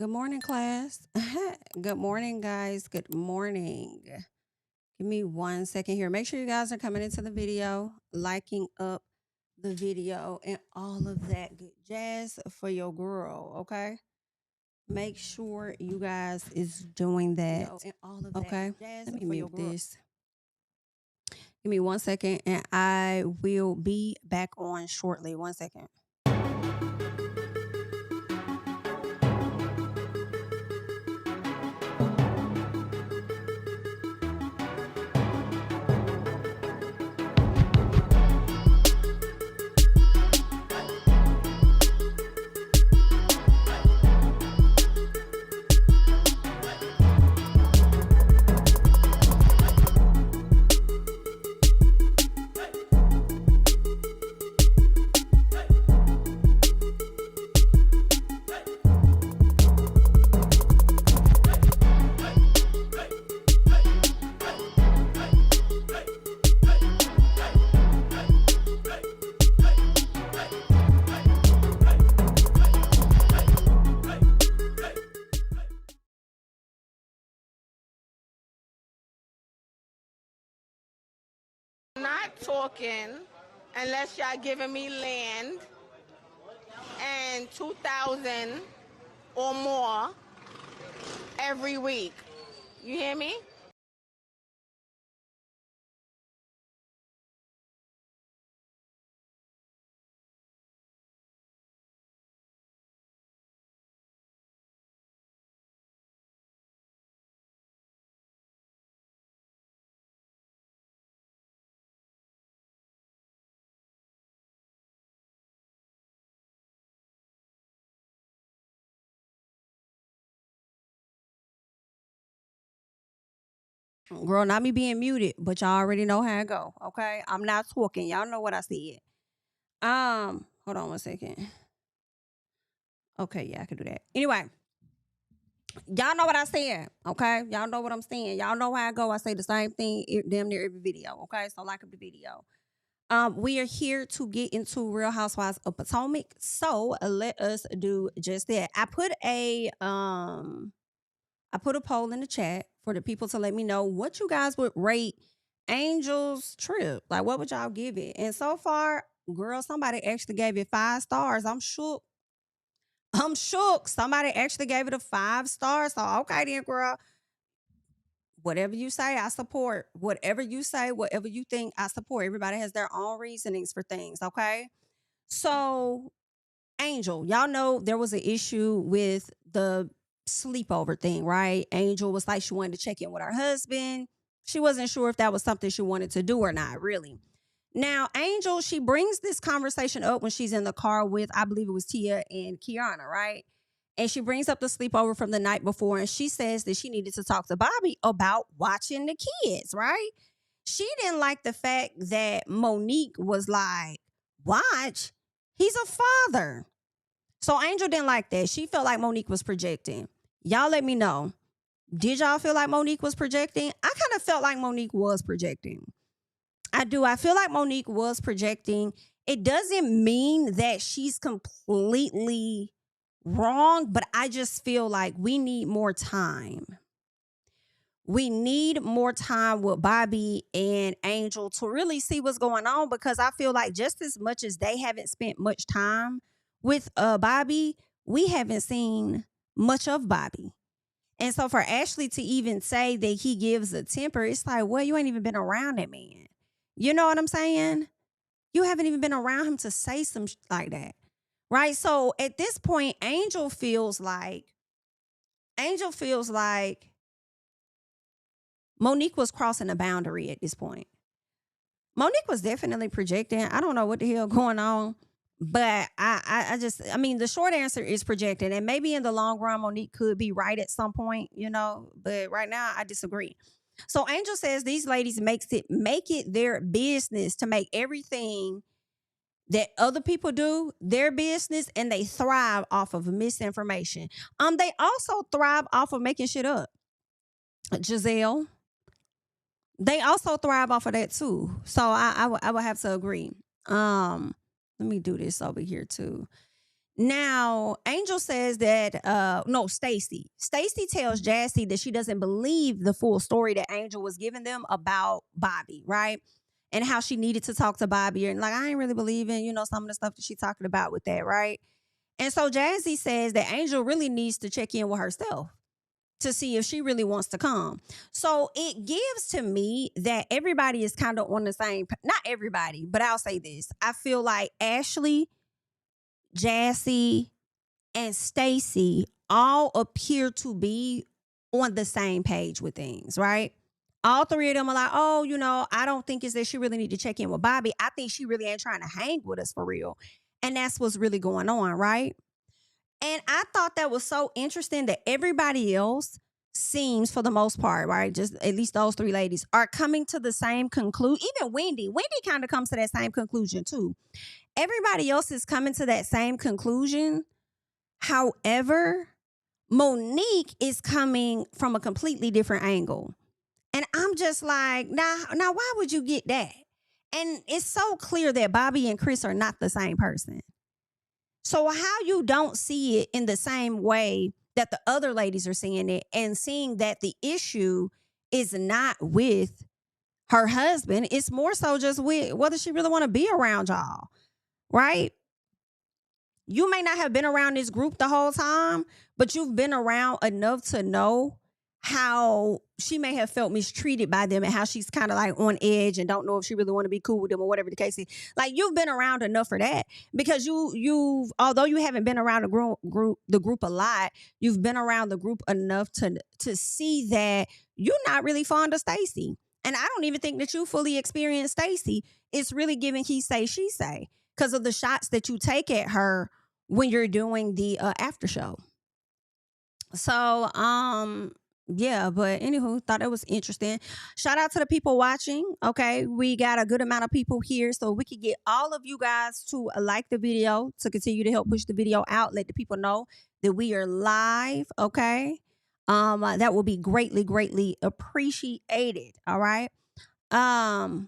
Good morning, class. Good morning, guys. Good morning. Give me 1 second here. Make sure you guys are coming into the video, liking up the video, and all of that good jazz for your girl, okay? Make sure you guys is doing that. And all of okay? That Let me mute this. Give me 1 second, and I will be back on shortly. 1 second. Not talking unless y'all giving me land and 2,000 or more every week. You hear me? Girl, not me being muted, but y'all already know how it go. Okay, I'm not talking. Y'all know what I said. Hold on 1 second. Okay, yeah, I can do that. Anyway, y'all know what I said. Okay, y'all know what I'm saying. Y'all know how I go. I say the same thing damn near every video. Okay, so like up the video. We are here to get into Real Housewives of Potomac. So let us do just that. I put a poll in the chat for the people to let me know what you guys would rate Angel's trip. Like, what would y'all give it? And so far, girl, somebody actually gave it 5 stars. I'm shook. Somebody actually gave it a 5 stars. So, okay then, girl. Whatever you say, I support. Whatever you say, whatever you think, I support. Everybody has their own reasonings for things, okay? So, Angel, y'all know there was an issue with the sleepover thing, right? Angel was like she wanted to check in with her husband. She wasn't sure if that was something she wanted to do or not, really. Now, Angel, she brings this conversation up when she's in the car with, I believe it was Tia and Kiana, right? And she brings up the sleepover from the night before, and she says that she needed to talk to Bobby about watching the kids, right? She didn't like the fact that Monique was like, watch? He's a father. So Angel didn't like that. She felt like Monique was projecting. Y'all let me know. Did y'all feel like Monique was projecting? I kind of felt like Monique was projecting. I do. I feel like Monique was projecting. It doesn't mean that she's completely wrong, but I just feel like we need more time. We need more time with Bobby and Angel to really see what's going on, because I feel like just as much as they haven't spent much time with Bobby, we haven't seen much of Bobby. And so for Ashley to even say that he gives a temper, it's like, well, you ain't even been around that man. You know what I'm saying? You haven't even been around him to say some like that. Right? So at this point, Angel feels like Monique was crossing a boundary at this point. Monique was definitely projecting. I don't know what the hell going on, but I mean, the short answer is projecting. And maybe in the long run, Monique could be right at some point, but right now I disagree. So Angel says these ladies make it their business to make everything that other people do their business, and they thrive off of misinformation. They also thrive off of making shit up. Gizelle, they also thrive off of that too. So I would have to agree. Let me do this over here too. Now, Angel says that no, Stacy tells Jassy that she doesn't believe the full story that Angel was giving them about Bobby, right? And how she needed to talk to Bobby, and like, I ain't really believing, some of the stuff that she's talking about with that, right? And so Jazzy says that Angel really needs to check in with herself to see if she really wants to come. So it gives to me that everybody is kind of on the same, not everybody, but I'll say this. I feel like Ashley, Jassy, and Stacy all appear to be on the same page with things, right? All three of them are like, oh, I don't think it's that she really need to check in with Bobby. I think she really ain't trying to hang with us for real. And that's what's really going on, right? And I thought that was so interesting that everybody else seems, for the most part, right, just at least those three ladies, are coming to the same conclusion. Even Wendy kind of comes to that same conclusion too. Everybody else is coming to that same conclusion. However, Monique is coming from a completely different angle. And I'm just like, now why would you get that? And it's so clear that Bobby and Chris are not the same person. So how you don't see it in the same way that the other ladies are seeing it, and seeing that the issue is not with her husband, it's more so just with whether she really want to be around y'all, right? You may not have been around this group the whole time, but you've been around enough to know how she may have felt mistreated by them and how she's kind of like on edge and don't know if she really want to be cool with them or whatever the case is. Like, you've been around enough for that, because you've although you haven't been around the group a lot, you've been around the group enough to see that you're not really fond of Stacy. And I don't even think that you fully experienced Stacy. It's really giving he say, she say, because of the shots that you take at her when you're doing the after show. So, yeah, but anywho, thought it was interesting. Shout out to the people watching. Okay, we got a good amount of people here, so we could get all of you guys to like the video to continue to help push the video out. Let the people know that we are live. Okay, that will be greatly, greatly appreciated. All right. Now,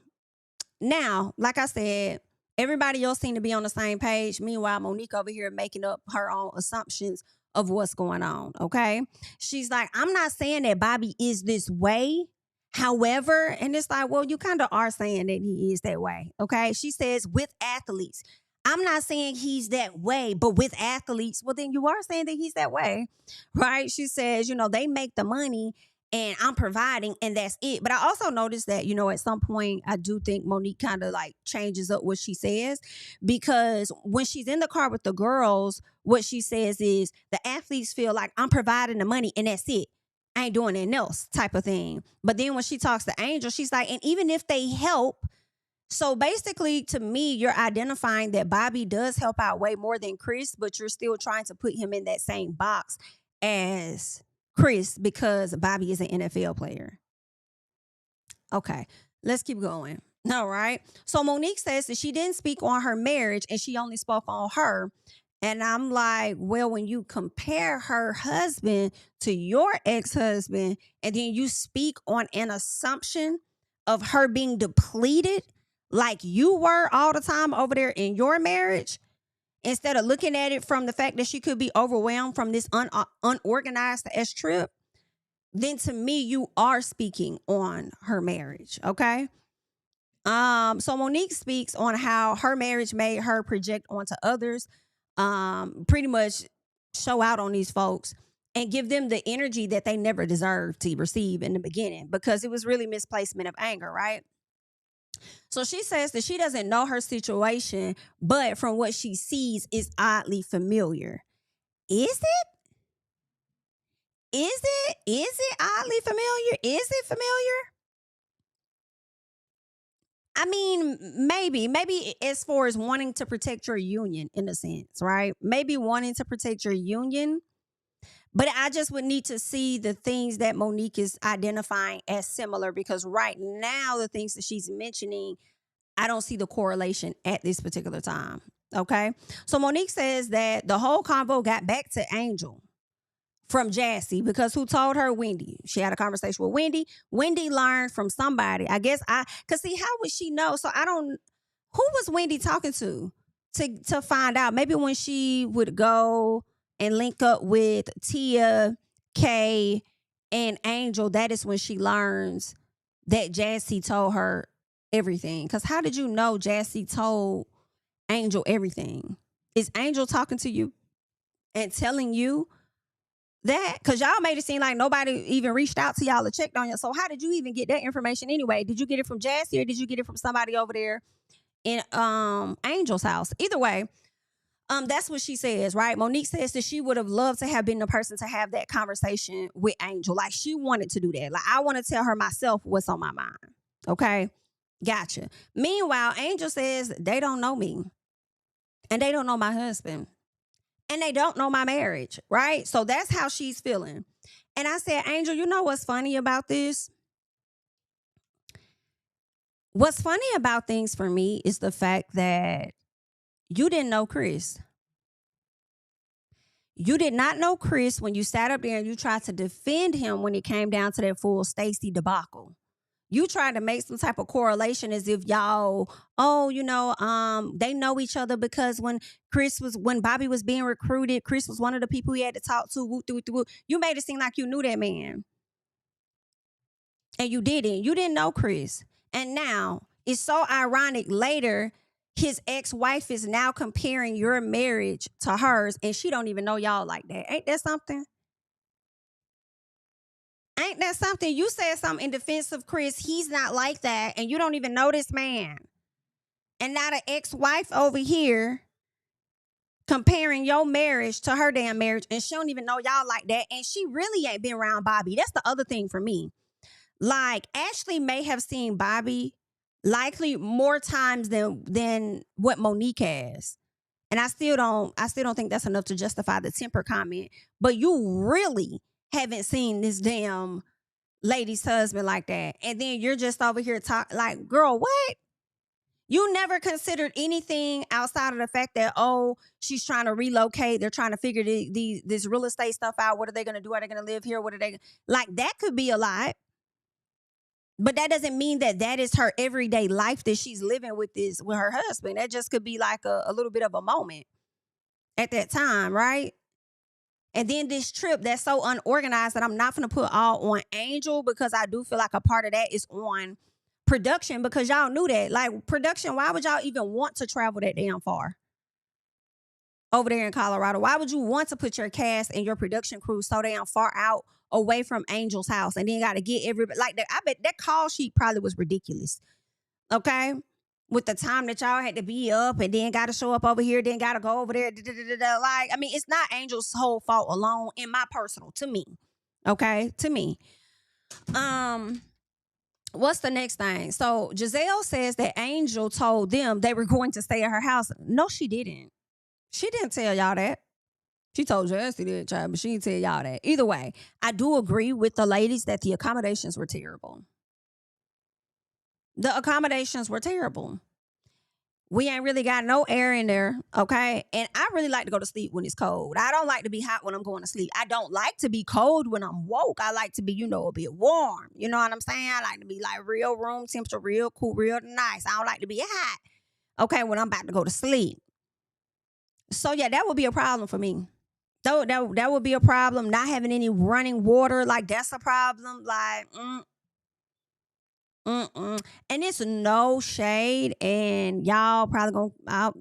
like I said, everybody else seemed to be on the same page. Meanwhile, Monique over here making up her own assumptions of what's going on, okay? She's like, I'm not saying that Bobby is this way. However, and it's like, well, you kind of are saying that he is that way, okay? She says, with athletes. I'm not saying he's that way, but with athletes, well, then you are saying that he's that way, right? She says, they make the money and I'm providing, and that's it. But I also noticed that, at some point, I do think Monique kind of like changes up what she says, because when she's in the car with the girls, what she says is the athletes feel like I'm providing the money and that's it. I ain't doing anything else, type of thing. But then when she talks to Angel, she's like, and even if they help, so basically to me, you're identifying that Bobby does help out way more than Chris, but you're still trying to put him in that same box as Chris because Bobby is an NFL player. Okay, let's keep going. All right. So Monique says that she didn't speak on her marriage and she only spoke on her. And I'm like, well, when you compare her husband to your ex-husband and then you speak on an assumption of her being depleted like you were all the time over there in your marriage, instead of looking at it from the fact that she could be overwhelmed from this unorganized trip, then to me, you are speaking on her marriage, okay? So Monique speaks on how her marriage made her project onto others, pretty much show out on these folks and give them the energy that they never deserved to receive in the beginning, because it was really misplacement of anger, right? So she says that she doesn't know her situation, but from what she sees is oddly familiar. Is it? Is it oddly familiar? Is it familiar? I mean, maybe as far as wanting to protect your union in a sense, right? Maybe wanting to protect your union. But I just would need to see the things that Monique is identifying as similar, because right now, the things that she's mentioning, I don't see the correlation at this particular time. Okay. So Monique says that the whole convo got back to Angel from Jassy, because who told her? Wendy. She had a conversation with Wendy. Wendy learned from somebody. I guess cause see, how would she know? So who was Wendy talking to? to find out. Maybe when she would go and link up with Tia, Kay, and Angel, that is when she learns that Jassy told her everything. Because how did you know Jassy told Angel everything? Is Angel talking to you and telling you that? Because y'all made it seem like nobody even reached out to y'all or checked on you. So how did you even get that information anyway? Did you get it from Jassy or did you get it from somebody over there in Angel's house? Either way, that's what she says, right? Monique says that she would have loved to have been the person to have that conversation with Angel. Like, she wanted to do that. Like, I want to tell her myself what's on my mind. Okay? Gotcha. Meanwhile, Angel says they don't know me. And they don't know my husband. And they don't know my marriage, right? So that's how she's feeling. And I said, Angel, you know what's funny about this? What's funny about things for me is the fact that you didn't know Chris. You did not know Chris when you sat up there and you tried to defend him when it came down to that full Stacey debacle. You tried to make some type of correlation as if y'all, they know each other because when Bobby was being recruited, Chris was one of the people he had to talk to. Woo, woo, woo. You made it seem like you knew that man. And you didn't. You didn't know Chris. And now it's so ironic later, his ex-wife is now comparing your marriage to hers and she don't even know y'all like that. Ain't that something? Ain't that something? You said something in defense of Chris. He's not like that. And you don't even know this man. And now the ex-wife over here comparing your marriage to her damn marriage. And she don't even know y'all like that. And she really ain't been around Bobby. That's the other thing for me. Like, Ashley may have seen Bobby likely more times than what Monique has. And I still don't think that's enough to justify the temper comment. But you really haven't seen this damn lady's husband like that. And then you're just over here talking like, girl, what? You never considered anything outside of the fact that, she's trying to relocate. They're trying to figure this real estate stuff out. What are they going to do? Are they going to live here? What are they like? That could be a lot. But that doesn't mean that is her everyday life that she's living with her husband. That just could be like a little bit of a moment at that time, right? And then this trip that's so unorganized that I'm not going to put all on Angel, because I do feel like a part of that is on production, because y'all knew that. Like, production, why would y'all even want to travel that damn far over there in Colorado? Why would you want to put your cast and your production crew so damn far out away from Angel's house and then got to get everybody like that? I bet that call sheet probably was ridiculous. Okay? With the time that y'all had to be up and then got to show up over here, then got to go over there. Like, I mean, it's not Angel's whole fault alone in my personal, to me. Okay? To me. What's the next thing? So Gizelle says that Angel told them they were going to stay at her house. No, she didn't. She didn't tell y'all that. She told Jassy that, child, but she didn't tell y'all that. Either way, I do agree with the ladies that the accommodations were terrible. The accommodations were terrible. We ain't really got no air in there, okay? And I really like to go to sleep when it's cold. I don't like to be hot when I'm going to sleep. I don't like to be cold when I'm woke. I like to be, a bit warm. You know what I'm saying? I like to be like real room temperature, real cool, real nice. I don't like to be hot, okay, when I'm about to go to sleep. So, yeah, that would be a problem for me. That would be a problem. Not having any running water, like, that's a problem. Like, and it's no shade, and y'all probably gonna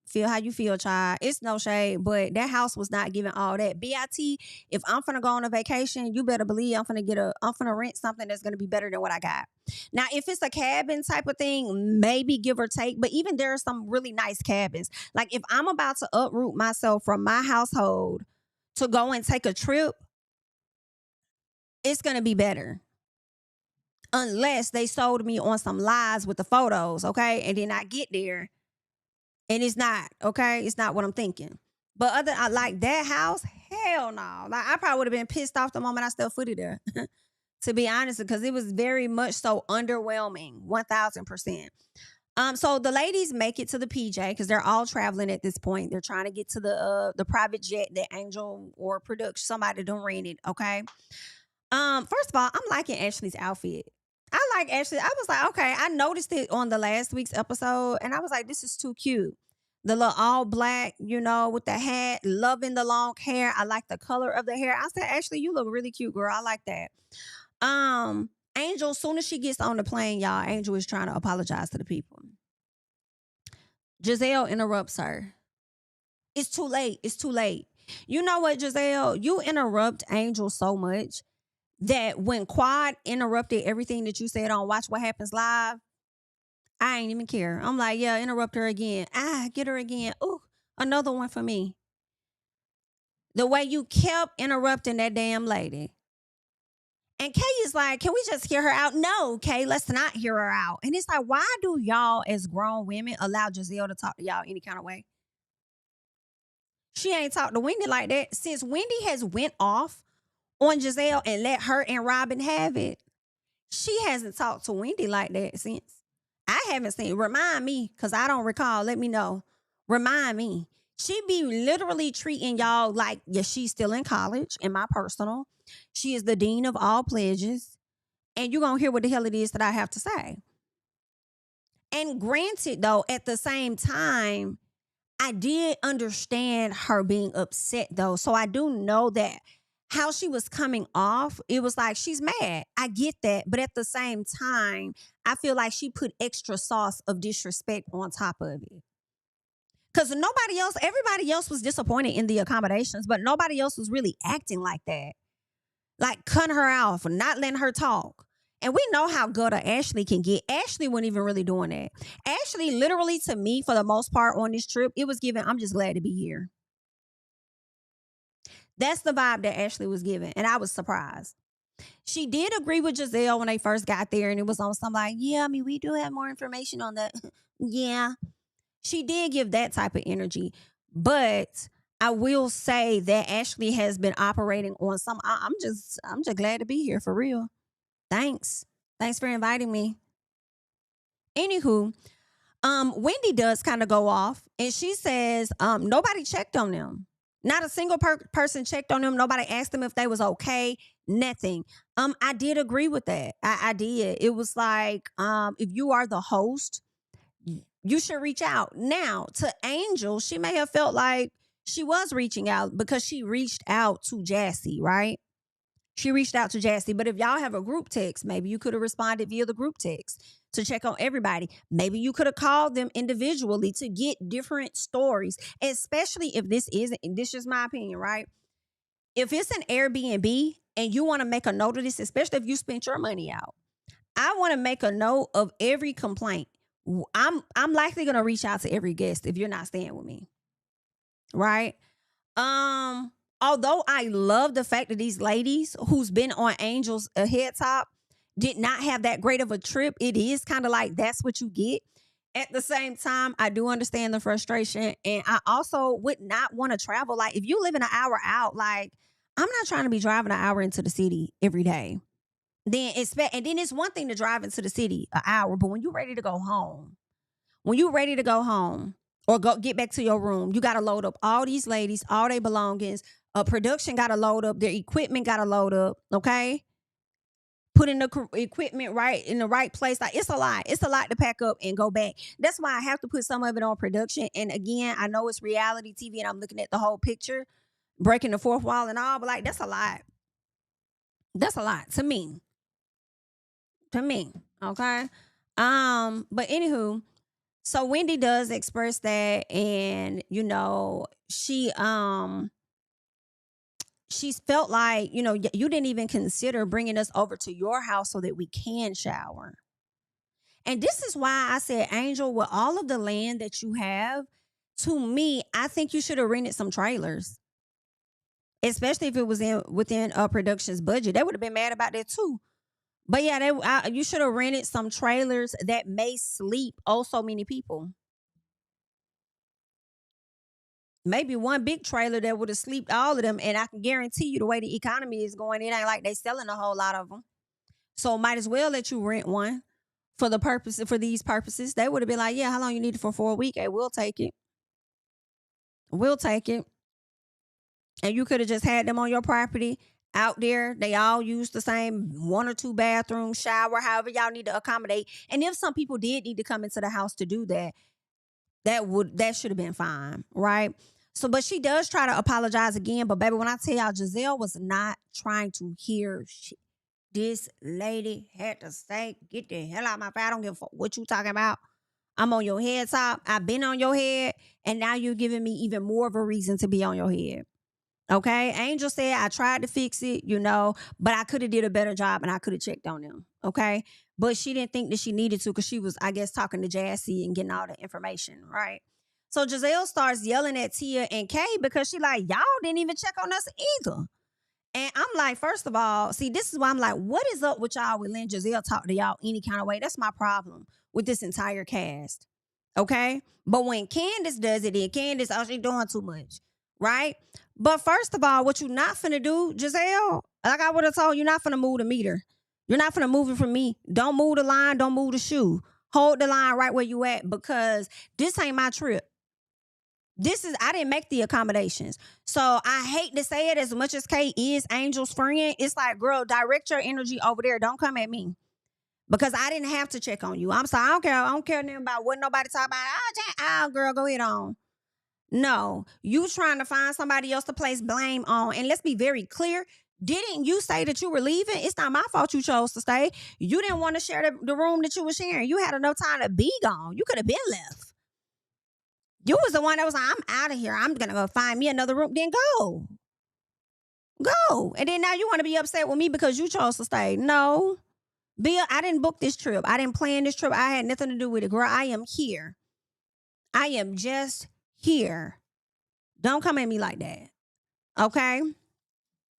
feel how you feel, child. It's no shade, but that house was not giving all that. BIT, if I'm finna go on a vacation, you better believe I'm finna rent something that's gonna be better than what I got. Now, if it's a cabin type of thing, maybe give or take, but even there are some really nice cabins. Like, if I'm about to uproot myself from my household to go and take a trip, it's gonna be better. Unless they sold me on some lies with the photos, okay? And then I get there and it's not, okay? It's not what I'm thinking. But like that house, hell no. Like, I probably would have been pissed off the moment I stepped footed there, to be honest, because it was very much so underwhelming, 1000%. So the ladies make it to the PJ because they're all traveling at this point. They're trying to get to the private jet that Angel or production, somebody done rented, okay? First of all, I'm liking Ashley's outfit. I like Ashley. I was like, okay, I noticed it on the last week's episode, and I was like, this is too cute. The little all black, you know, with the hat, loving the long hair. I like the color of the hair. I said, Ashley, you look really cute, girl. I like that. Angel, as soon as she gets on the plane, y'all, Angel is trying to apologize to the people. Gizelle interrupts her. It's too late. It's too late. You know what, Gizelle? You interrupt Angel so much that when Quad interrupted everything that you said on Watch What Happens Live, I ain't even care. I'm like, yeah, interrupt her again. Get her again. Ooh, another one for me. The way you kept interrupting that damn lady. And Kay is like, can we just hear her out? No, Kay, let's not hear her out. And it's like, why do y'all as grown women allow Gizelle to talk to y'all any kind of way? She ain't talked to Wendy like that. Since Wendy has went off on Gizelle and let her and Robyn have it, she hasn't talked to Wendy like that since. I haven't seen. Remind me, because I don't recall. Let me know. Remind me. She be literally treating y'all like, yeah, she's still in college, in my personal. She is the dean of all pledges. And you're going to hear what the hell it is that I have to say. And granted, though, at the same time, I did understand her being upset, though. So I do know that how she was coming off, it was like she's mad. I get that. But at the same time, I feel like she put extra sauce of disrespect on top of it. Because everybody else was disappointed in the accommodations, but nobody else was really acting like that. Like cutting her off or not letting her talk. And we know how gutter Ashley can get. Ashley wasn't even really doing that. Ashley, literally, to me, for the most part on this trip, it was given, I'm just glad to be here. That's the vibe that Ashley was giving. And I was surprised. She did agree with Gizelle when they first got there. And it was on something like, yeah, I mean, we do have more information on that. Yeah. She did give that type of energy. But I will say that Ashley has been operating on some. I'm just glad to be here for real. Thanks for inviting me. Anywho, Wendy does kind of go off, and she says nobody checked on them. Not a single person checked on them. Nobody asked them if they was okay. Nothing. I did agree with that. I did. It was like if you are the host, you should reach out. Now, to Angel, she may have felt like she was reaching out because she reached out to Jassy, right? She reached out to Jassy. But if y'all have a group text, maybe you could have responded via the group text to check on everybody. Maybe you could have called them individually to get different stories, especially if this is my opinion, right? If it's an Airbnb and you want to make a note of this, especially if you spent your money out, I want to make a note of every complaint. I'm likely going to reach out to every guest if you're not staying with me. Right? Although I love the fact that these ladies who's been on Angel's head top did not have that great of a trip, it is kind of like that's what you get. At the same time, I do understand the frustration, and I also would not want to travel. Like if you live in an hour out, like I'm not trying to be driving an hour into the city every day. Then it's one thing to drive into the city an hour, but when you're ready to go home, or go get back to your room, you got to load up all these ladies, all their belongings. Production got to load up, their equipment got to load up. Okay, putting the equipment right in the right place. Like it's a lot. It's a lot to pack up and go back. That's why I have to put some of it on production. And again, I know it's reality TV, and I'm looking at the whole picture, breaking the fourth wall and all. But like that's a lot. That's a lot to me. Okay. But anywho, so Wendy does express that, and she's felt like you didn't even consider bringing us over to your house so that we can shower. And this is why I said, Angel, with all of the land that you have, to me, I think you should have rented some trailers, especially if it was within a production's budget. They would have been mad about that too. But yeah, you should have rented some trailers that may sleep so many people. Maybe one big trailer that would have slept all of them. And I can guarantee you the way the economy is going, it ain't like they selling a whole lot of them. So might as well let you rent one for these purposes. They would have been like, yeah, how long you need it for a week? Hey, we'll take it. And you could have just had them on your property. Out there, they all use the same 1 or 2 bathroom, shower, however y'all need to accommodate. And if some people did need to come into the house to do that, That should have been fine, right? So, but she does try to apologize again. But baby, when I tell y'all, Gizelle was not trying to hear shit. This lady had to say, get the hell out of my face. I don't give a fuck what you talking about. I'm on your head top. I've been on your head. And now you're giving me even more of a reason to be on your head. Okay? Angel said, I tried to fix it, but I could have did a better job and I could have checked on them. Okay? But she didn't think that she needed to because she was, I guess, talking to Jassy and getting all the information, right? So Gizelle starts yelling at Tia and Kay because she like, y'all didn't even check on us either. And I'm like, first of all, see, this is why I'm like, what is up with y'all with letting Gizelle talk to y'all any kind of way? That's my problem with this entire cast. Okay? But when Candiace does it, then Candiace, oh, she doing too much. Right? But first of all, what you not finna do, Gizelle, like I would have told you, not finna move the meter. You're not finna move it from me. Don't move the line. Don't move the shoe. Hold the line right where you at because this ain't my trip. I didn't make the accommodations. So I hate to say it as much as Kay is Angel's friend. It's like, girl, direct your energy over there. Don't come at me. Because I didn't have to check on you. I'm sorry. I don't care nothing about what nobody talk about. Oh, girl, go ahead on. No, you trying to find somebody else to place blame on. And let's be very clear. Didn't you say that you were leaving? It's not my fault you chose to stay. You didn't want to share the room that you were sharing. You had enough time to be gone. You could have been left. You was the one that was like, I'm out of here. I'm going to go find me another room. Then go. Go. And then now you want to be upset with me because you chose to stay. No. Bill, I didn't book this trip. I didn't plan this trip. I had nothing to do with it. Girl, I am here. I am just here. Don't come at me like that. Okay?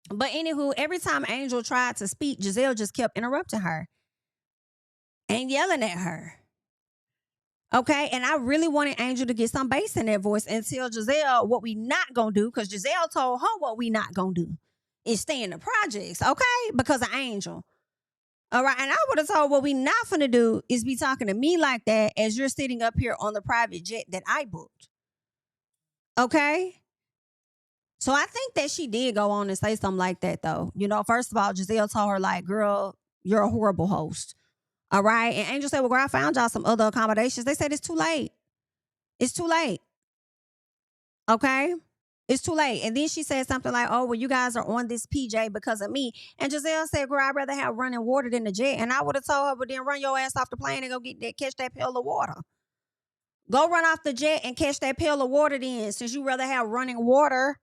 But anywho, every time Angel tried to speak, Gizelle just kept interrupting her and yelling at her. Okay, and I really wanted Angel to get some bass in that voice and tell Gizelle what we not gonna do, because Gizelle told her what we not gonna do is stay in the projects, okay? Because of Angel. All right, and I would have told what we not gonna do is be talking to me like that as you're sitting up here on the private jet that I booked. Okay? So I think that she did go on and say something like that, though. First of all, Gizelle told her, like, girl, you're a horrible host. All right. And Angel said, well, girl, I found y'all some other accommodations. They said it's too late. It's too late. Okay. It's too late. And then she said something like, oh, well, you guys are on this PJ because of me. And Gizelle said, girl, I'd rather have running water than the jet. And I would have told her, but then run your ass off the plane and go catch that pail of water. Go run off the jet and catch that pail of water then, since you rather have running water.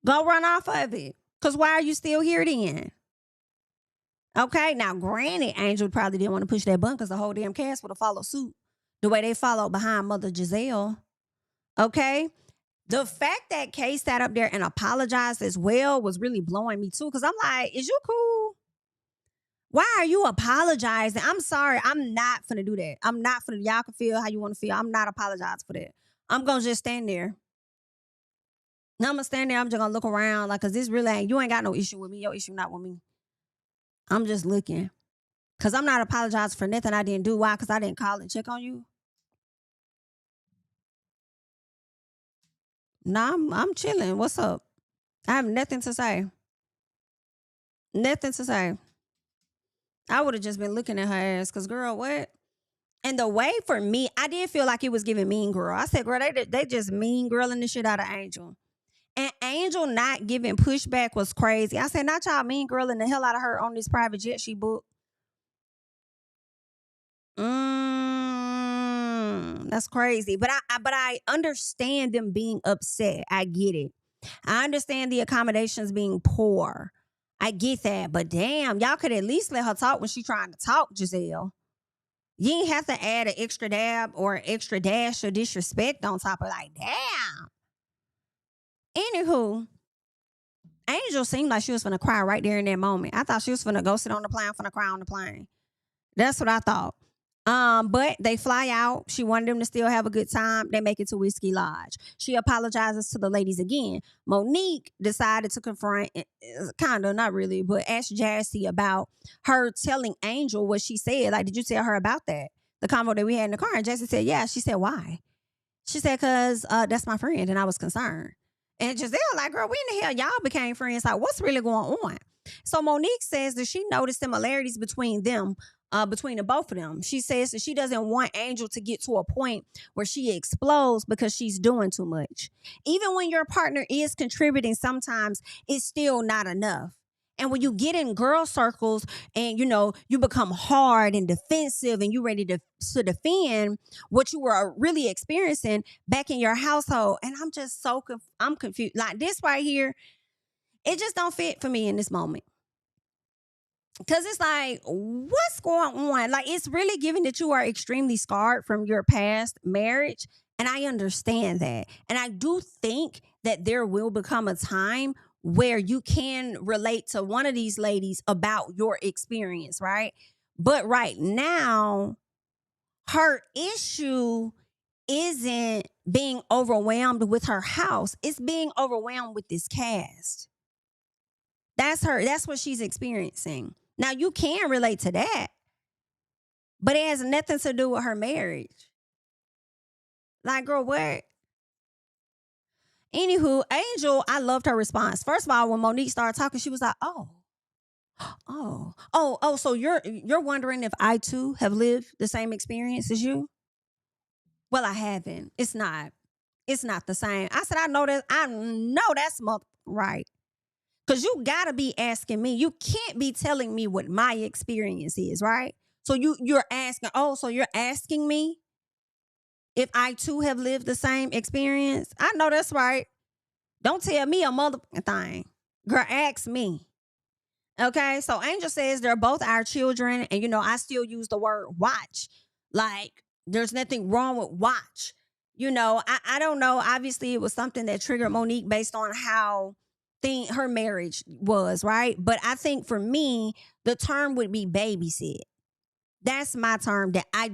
Go run off of it. Because why are you still here then? Okay, now granted, Angel probably didn't want to push that button because the whole damn cast would have followed suit the way they followed behind Mother Gizelle. Okay, the fact that Kay sat up there and apologized as well was really blowing me too, because I'm like, is you cool? Why are you apologizing? I'm sorry, I'm not finna do that. I'm not finna, y'all can feel how you want to feel. I'm not apologizing for that. I'm gonna just stand there. Now I'm gonna stand there, I'm just gonna look around like, cause this really ain't, you ain't got no issue with me. Your issue not with me. I'm just looking. Because I'm not apologizing for nothing I didn't do. Why? Because I didn't call and check on you. Nah, I'm chilling. What's up? I have nothing to say. Nothing to say. I would have just been looking at her ass. Because, girl, what? And the way for me, I did feel like it was giving mean girl. I said, girl, they just mean girling the shit out of Angel. And Angel not giving pushback was crazy. I said, not y'all mean girling the hell out of her on this private jet she booked. That's crazy. But I understand them being upset. I get it. I understand the accommodations being poor. I get that. But damn, y'all could at least let her talk when she trying to talk, Gizelle. You ain't have to add an extra dab or an extra dash of disrespect on top of, like, damn. Anywho, Angel seemed like she was finna cry right there in that moment. I thought she was finna go sit on the plane, finna cry on the plane. That's what I thought. But they fly out. She wanted them to still have a good time. They make it to Whiskey Lodge. She apologizes to the ladies again. Monique decided to confront, kind of, not really, but ask Jassy about her telling Angel what she said. Like, did you tell her about that? The convo that we had in the car. And Jassy said, yeah. She said, why? She said, because that's my friend and I was concerned. And Gizelle like, girl, when the hell y'all became friends? Like, what's really going on? So Monique says that she noticed similarities between them, between the both of them. She says that she doesn't want Angel to get to a point where she explodes because she's doing too much. Even when your partner is contributing, sometimes it's still not enough. And when you get in girl circles and, you become hard and defensive and you ready to defend what you were really experiencing back in your household. And I'm just I'm confused. Like this right here, it just don't fit for me in this moment. Because it's like, what's going on? Like, it's really giving that you are extremely scarred from your past marriage. And I understand that. And I do think that there will become a time where you can relate to one of these ladies about your experience, right? But right now, her issue isn't being overwhelmed with her house. It's being overwhelmed with this cast. That's her. That's what she's experiencing. Now, you can relate to that, but it has nothing to do with her marriage. Like, girl, what? Anywho, Angel, I loved her response. First of all, when Monique started talking, she was like, so you're wondering if I too have lived the same experience as you? Well, I haven't. It's not the same. I said, I know that's right. Because you gotta be asking me. You can't be telling me what my experience is, right? So you're asking, so you're asking me if I too have lived the same experience? I know that's right. Don't tell me a motherfucking thing. Girl, ask me. Okay, so Angel says they're both our children, and I still use the word watch. Like, there's nothing wrong with watch. I don't know. Obviously, it was something that triggered Monique based on how her marriage was, right? But I think for me, the term would be babysit. That's my term that I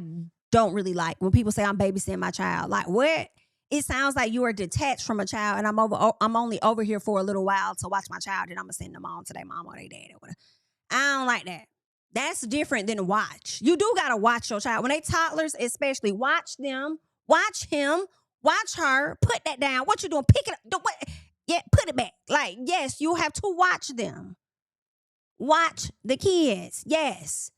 don't really like when people say I'm babysitting my child. Like, what? It sounds like you are detached from a child, and I'm only over here for a little while to watch my child, and I'm gonna send them on to their mom or their dad or whatever. I don't like that. That's different than watch. You do gotta watch your child when they toddlers, especially. Watch them, watch him, watch her. Put that down. What you doing? Pick it up. Yeah, put it back. Like, yes, you have to watch them. Watch the kids. Yes.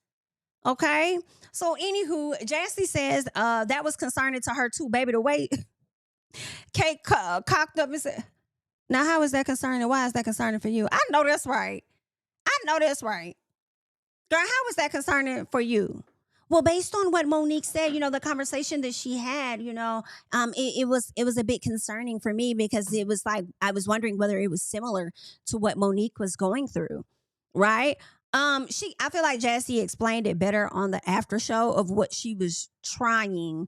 Okay. So, anywho, Jassy says that was concerning to her too, baby. The way Kate cocked up and said, now, how is that concerning? Why is that concerning for you? I know that's right. Girl, how is that concerning for you? Well, based on what Monique said, the conversation that she had, it was a bit concerning for me because it was like I was wondering whether it was similar to what Monique was going through, right? I feel like Jassy explained it better on the after show of what she was trying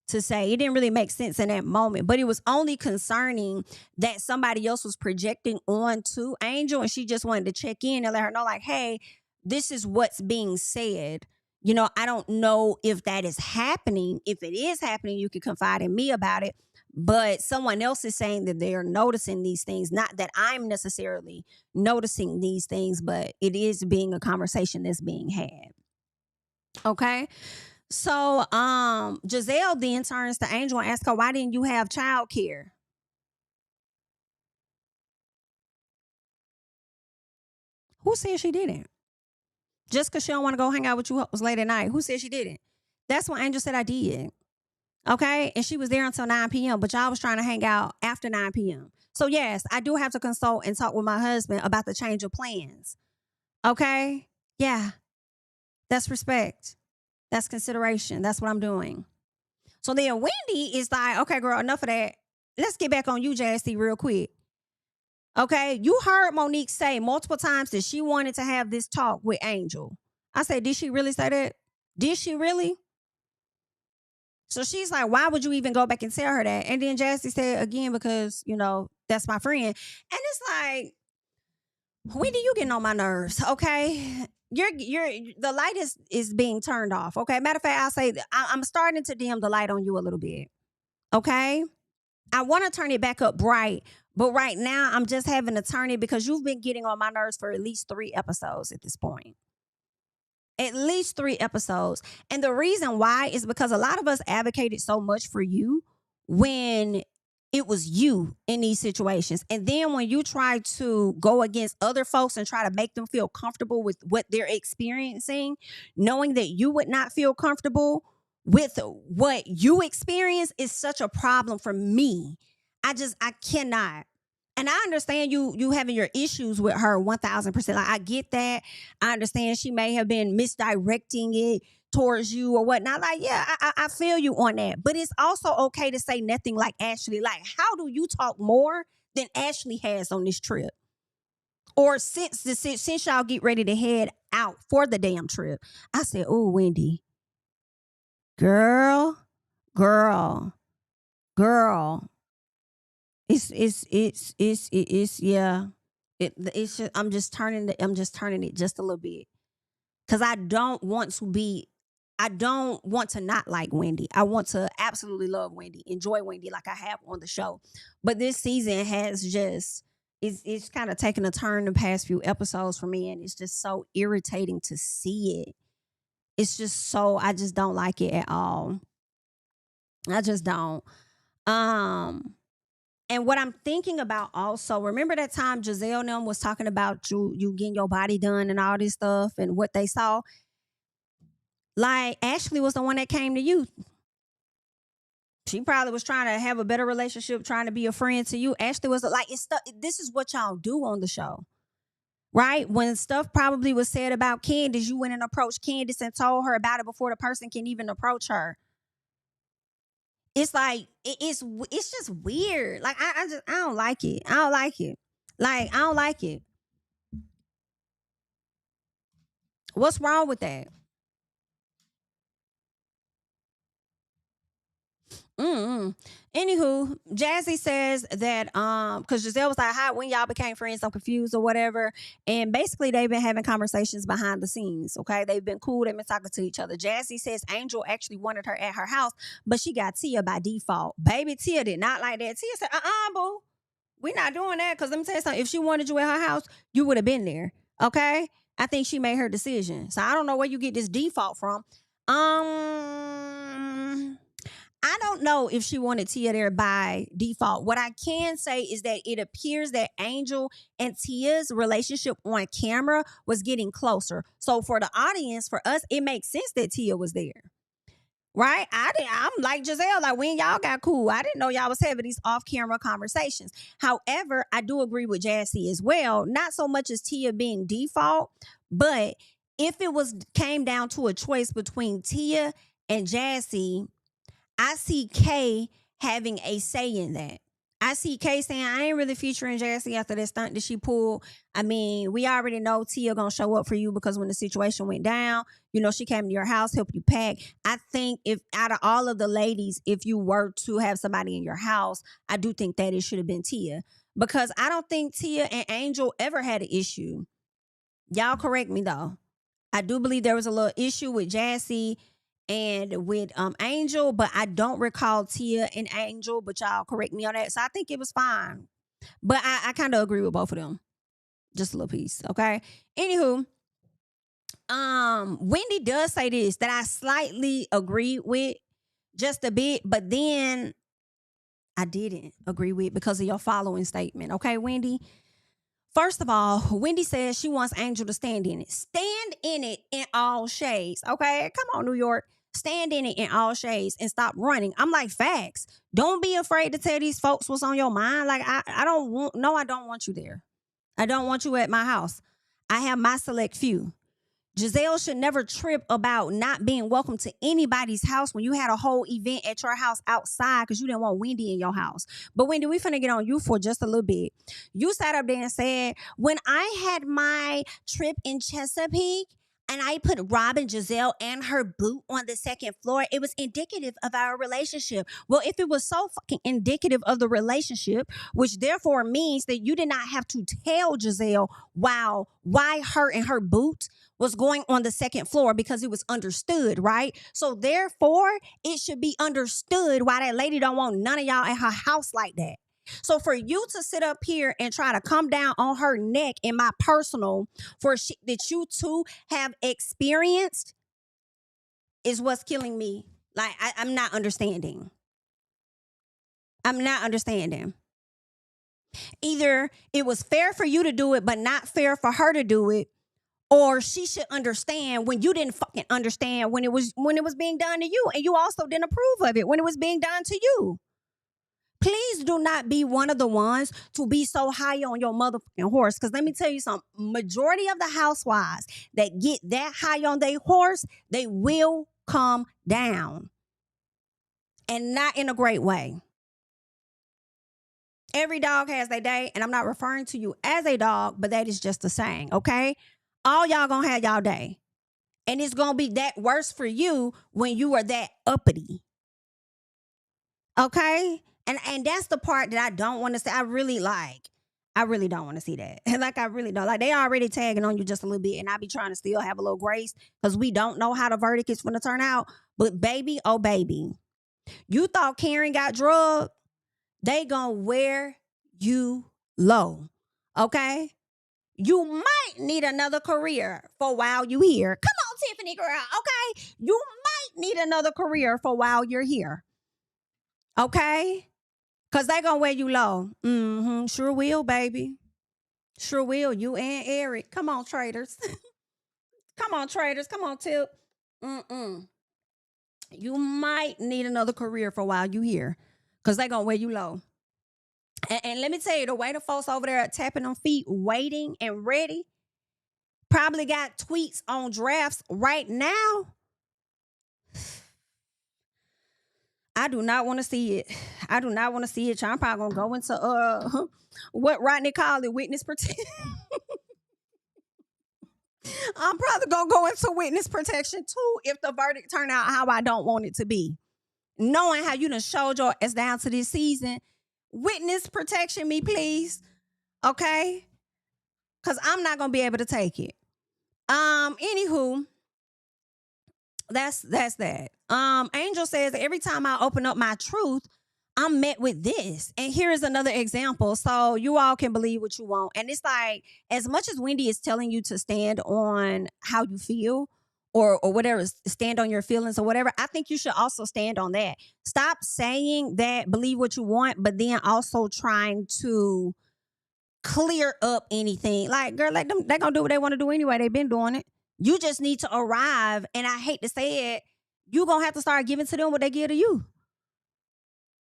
to say. It didn't really make sense in that moment, but it was only concerning that somebody else was projecting onto Angel, and she just wanted to check in and let her know, like, hey, this is what's being said. I don't know if that is happening. If it is happening, you can confide in me about it. But someone else is saying that they're noticing these things. Not that I'm necessarily noticing these things, but it is being a conversation that's being had. Okay. So Gizelle then turns to Angel and asks her, why didn't you have childcare? Who said she didn't? Just because she don't want to go hang out with you was late at night. Who said she didn't? That's what Angel said I did. Okay? And she was there until 9 p.m., but y'all was trying to hang out after 9 p.m. So yes, I do have to consult and talk with my husband about the change of plans. Okay? Yeah. That's respect. That's consideration. That's what I'm doing. So then Wendy is like, okay, girl, enough of that. Let's get back on you, Jassy, real quick. Okay, you heard Monique say multiple times that she wanted to have this talk with Angel. I said, did she really say that? Did she really? So she's like, why would you even go back and tell her that? And then Jassy said, again, because, that's my friend. And it's like, Wendy, you getting on my nerves, okay? The light is being turned off, okay? Matter of fact, I'll say I'm starting to dim the light on you a little bit, okay? I want to turn it back up bright, but right now I'm just having to turn it because you've been getting on my nerves for at least 3 episodes at this point. At least 3 episodes. And the reason why is because a lot of us advocated so much for you when it was you in these situations. And then when you try to go against other folks and try to make them feel comfortable with what they're experiencing, knowing that you would not feel comfortable with what you experience is such a problem for me. I cannot. And I understand you having your issues with her 1000%. Like, I get that. I understand she may have been misdirecting it towards you or whatnot. Like, yeah, I feel you on that. But it's also okay to say nothing like Ashley. Like, how do you talk more than Ashley has on this trip? Or since y'all get ready to head out for the damn trip. I said, oh, Wendy, girl. It's yeah. It's just, I'm just turning it just a little bit. Cause I don't want to not like Wendy. I want to absolutely love Wendy, enjoy Wendy like I have on the show. But this season has just, it's kind of taken a turn the past few episodes for me, and it's just so irritating to see it. It's just so, I just don't like it at all. I just don't. And what I'm thinking about also, remember that time Gizelle and them was talking about you getting your body done and all this stuff and what they saw? Like, Ashley was the one that came to you. She probably was trying to have a better relationship, trying to be a friend to you. Ashley was like, this is what y'all do on the show. Right? When stuff probably was said about Candiace, you went and approached Candiace and told her about it before the person can even approach her. It's like, it's just weird. Like, I don't like it. I don't like it. Like, I don't like it. What's wrong with that? Anywho, Jazzy says that because Gizelle was like, "How when y'all became friends? I'm confused or whatever." And basically, they've been having conversations behind the scenes. Okay, they've been cool. They've been talking to each other. Jazzy says Angel actually wanted her at her house, but she got Tia by default. Baby, Tia did not like that. Tia said, "Boo, we're not doing that." Because let me tell you something. If she wanted you at her house, you would have been there. Okay, I think she made her decision. So I don't know where you get this default from. I don't know if she wanted Tia there by default. What I can say is that it appears that Angel and Tia's relationship on camera was getting closer. So for the audience, for us, it makes sense that Tia was there. Right? I'm like Gizelle, like when y'all got cool, I didn't know y'all was having these off-camera conversations. However, I do agree with Jassy as well. Not so much as Tia being default, but if it came down to a choice between Tia and Jassy, I see Kay having a say in that. I see Kay saying, I ain't really featuring Jassy after that stunt that she pulled. I mean, we already know Tia gonna show up for you because when the situation went down, she came to your house, helped you pack. I think if out of all of the ladies, if you were to have somebody in your house, I do think that it should have been Tia. Because I don't think Tia and Angel ever had an issue. Y'all correct me though. I do believe there was a little issue with Jassy and with Angel, but I don't recall Tia and Angel, but y'all correct me on that. So I think it was fine. But I kind of agree with both of them. Just a little piece, okay? Anywho, Wendy does say this that I slightly agree with just a bit, but then I didn't agree with because of your following statement, okay, Wendy? First of all, Wendy says she wants Angel to stand in it. Stand in it in all shades, okay? Come on, New York. Stand in it in all shades and stop running. I'm like, facts. Don't be afraid to tell these folks what's on your mind. Like, I don't want you there. I don't want you at my house. I have my select few. Gizelle should never trip about not being welcome to anybody's house when you had a whole event at your house outside because you didn't want Wendy in your house. But Wendy, we finna get on you for just a little bit. You sat up there and said, when I had my trip in Chesapeake, and I put Robyn, Gizelle, and her boot on the second floor, it was indicative of our relationship. Well, if it was so fucking indicative of the relationship, which therefore means that you did not have to tell Gizelle why her and her boot was going on the second floor because it was understood, right? So therefore, it should be understood why that lady don't want none of y'all at her house like that. So for you to sit up here and try to come down on her neck in my personal for shit that you two have experienced is what's killing me. Like, I'm not understanding. I'm not understanding. Either it was fair for you to do it, but not fair for her to do it, or she should understand when you didn't fucking understand when it was being done to you, and you also didn't approve of it when it was being done to you. Please do not be one of the ones to be so high on your motherfucking horse. Because let me tell you something. Majority of the housewives that get that high on their horse, they will come down. And not in a great way. Every dog has their day. And I'm not referring to you as a dog, but that is just a saying, okay? All y'all gonna have y'all day. And it's gonna be that worse for you when you are that uppity. Okay? And that's the part that I don't want to say. I really don't want to see that. Like, I really don't. Like, they already tagging on you just a little bit, and I be trying to still have a little grace because we don't know how the verdict is going to turn out. But baby, oh baby, you thought Karen got drugged? They gonna wear you low, okay? You might need another career for while you here. Come on, Tiffany girl, okay? You might need another career for while you're here, okay? Because they gonna wear you low. Sure will, baby. Sure will. You and Eric. Come on, traders. Come on, traders. Come on, Tip. You might need another career for a while you here. Because they gonna wear you low. And let me tell you, the way the folks over there tapping them feet, waiting and ready, probably got tweets on drafts right now. I do not want to see it. I do not want to see it. I'm probably going to go into what RHONY called it, witness protection. I'm probably going to go into witness protection too if the verdict turn out how I don't want it to be. Knowing how you done showed your ass down to this season, witness protection me, please. Okay? Because I'm not going to be able to take it. Anywho, that's that. Angel says every time I open up my truth, I'm met with this. And here is another example. So you all can believe what you want. And it's like, as much as Wendy is telling you to stand on how you feel or whatever, stand on your feelings or whatever, I think you should also stand on that. Stop saying that, believe what you want, but then also trying to clear up anything. Like, girl, let them, they're going to do what they want to do anyway. They've been doing it. You just need to arrive. And I hate to say it, you're going to have to start giving to them what they give to you.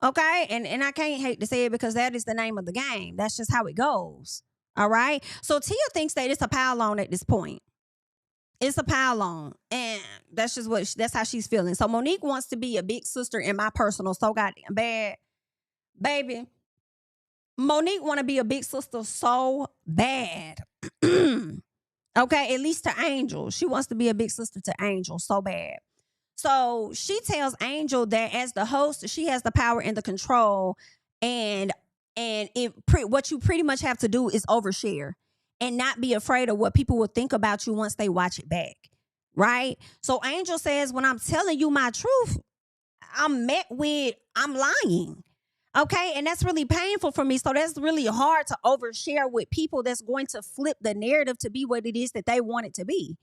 Okay? And I can't hate to say it because that is the name of the game. That's just how it goes. All right? So Tia thinks that it's a pile on at this point. It's a pile on. And that's just that's how she's feeling. So Monique wants to be a big sister in my personal so goddamn bad. Baby, Monique want to be a big sister so bad. Okay? At least to Angel. She wants to be a big sister to Angel so bad. So she tells Angel that as the host, she has the power and the control, and what you pretty much have to do is overshare and not be afraid of what people will think about you once they watch it back, right? So Angel says, when I'm telling you my truth, I'm met with, I'm lying, okay? And that's really painful for me. So that's really hard to overshare with people that's going to flip the narrative to be what it is that they want it to be.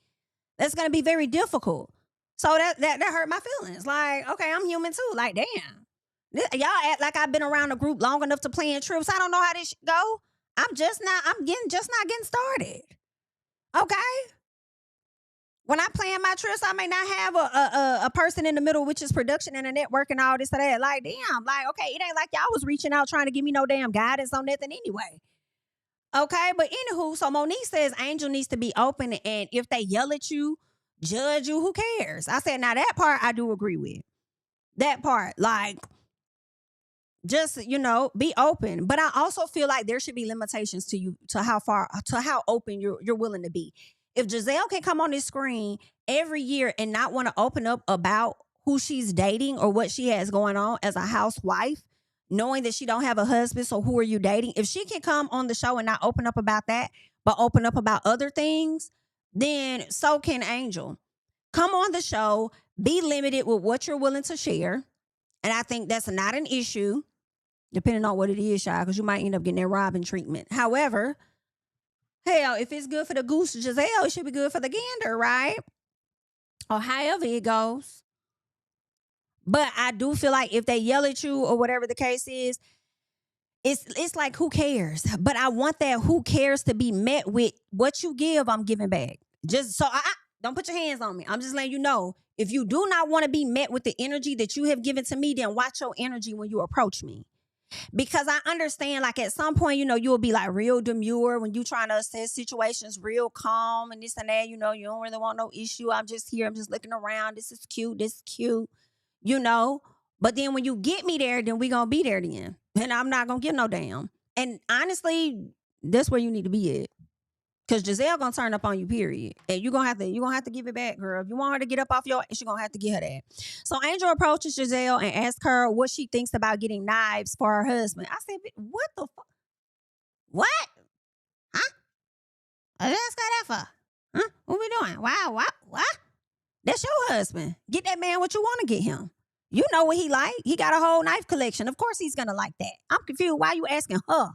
That's going to be very difficult. So that hurt my feelings. Like, okay, I'm human too. Like, damn. Y'all act like I've been around a group long enough to plan trips. I don't know how this go. I'm just not getting started. Okay? When I plan my trips, I may not have a person in the middle, which is production and a network and all this and that. Like, damn. Like, okay, it ain't like y'all was reaching out trying to give me no damn guidance on nothing anyway. Okay? But anywho, so Monique says Angel needs to be open, and if they yell at you, judge you, who cares? I said, now that part I do agree with. That part, like, just, be open. But I also feel like there should be limitations to how open you're willing to be. If Gizelle can come on this screen every year and not want to open up about who she's dating or what she has going on as a housewife, knowing that she don't have a husband, so who are you dating? If she can come on the show and not open up about that, but open up about other things, then so can Angel. Come on the show, be limited with what you're willing to share. And I think that's not an issue, depending on what it is, y'all, because you might end up getting that Robyn treatment. However, hell, if it's good for the goose Gizelle, it should be good for the gander, right? Or however it goes. But I do feel like if they yell at you or whatever the case is, it's like, who cares? But I want that who cares to be met with what you give, I'm giving back. Just so I don't put your hands on me. I'm just letting you know, if you do not want to be met with the energy that you have given to me, then watch your energy when you approach me. Because I understand, like, at some point, you'll be like real demure when you trying to assess situations, real calm and this and that. You don't really want no issue. I'm just here. I'm just looking around. This is cute. This is cute. But then when you get me there, then we gonna be there then. And I'm not gonna give no damn. And honestly, that's where you need to be at. Cause Gizelle gonna turn up on you, period. And you gonna have to give it back, girl. If you want her to get up off your ass, you're gonna have to get her that. So Angel approaches Gizelle and asks her what she thinks about getting knives for her husband. I said, what the fuck? What? Huh? What else got that for? Huh? What we doing? Wow, what? That's your husband. Get that man what you want to get him. You know what he like. He got a whole knife collection. Of course he's gonna like that. I'm confused. Why you asking her?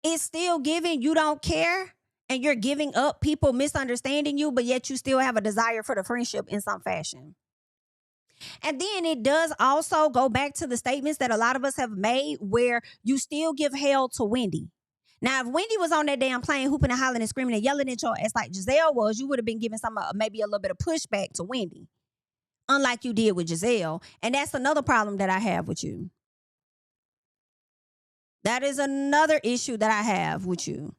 It's still giving you don't care, and you're giving up people misunderstanding you, but yet you still have a desire for the friendship in some fashion. And then it does also go back to the statements that a lot of us have made where you still give hell to Wendy. Now, if Wendy was on that damn plane hooping and hollering and screaming and yelling at your ass like Gizelle was, you would have been giving maybe a little bit of pushback to Wendy, unlike you did with Gizelle. And that's another problem that I have with you. That is another issue that I have with you.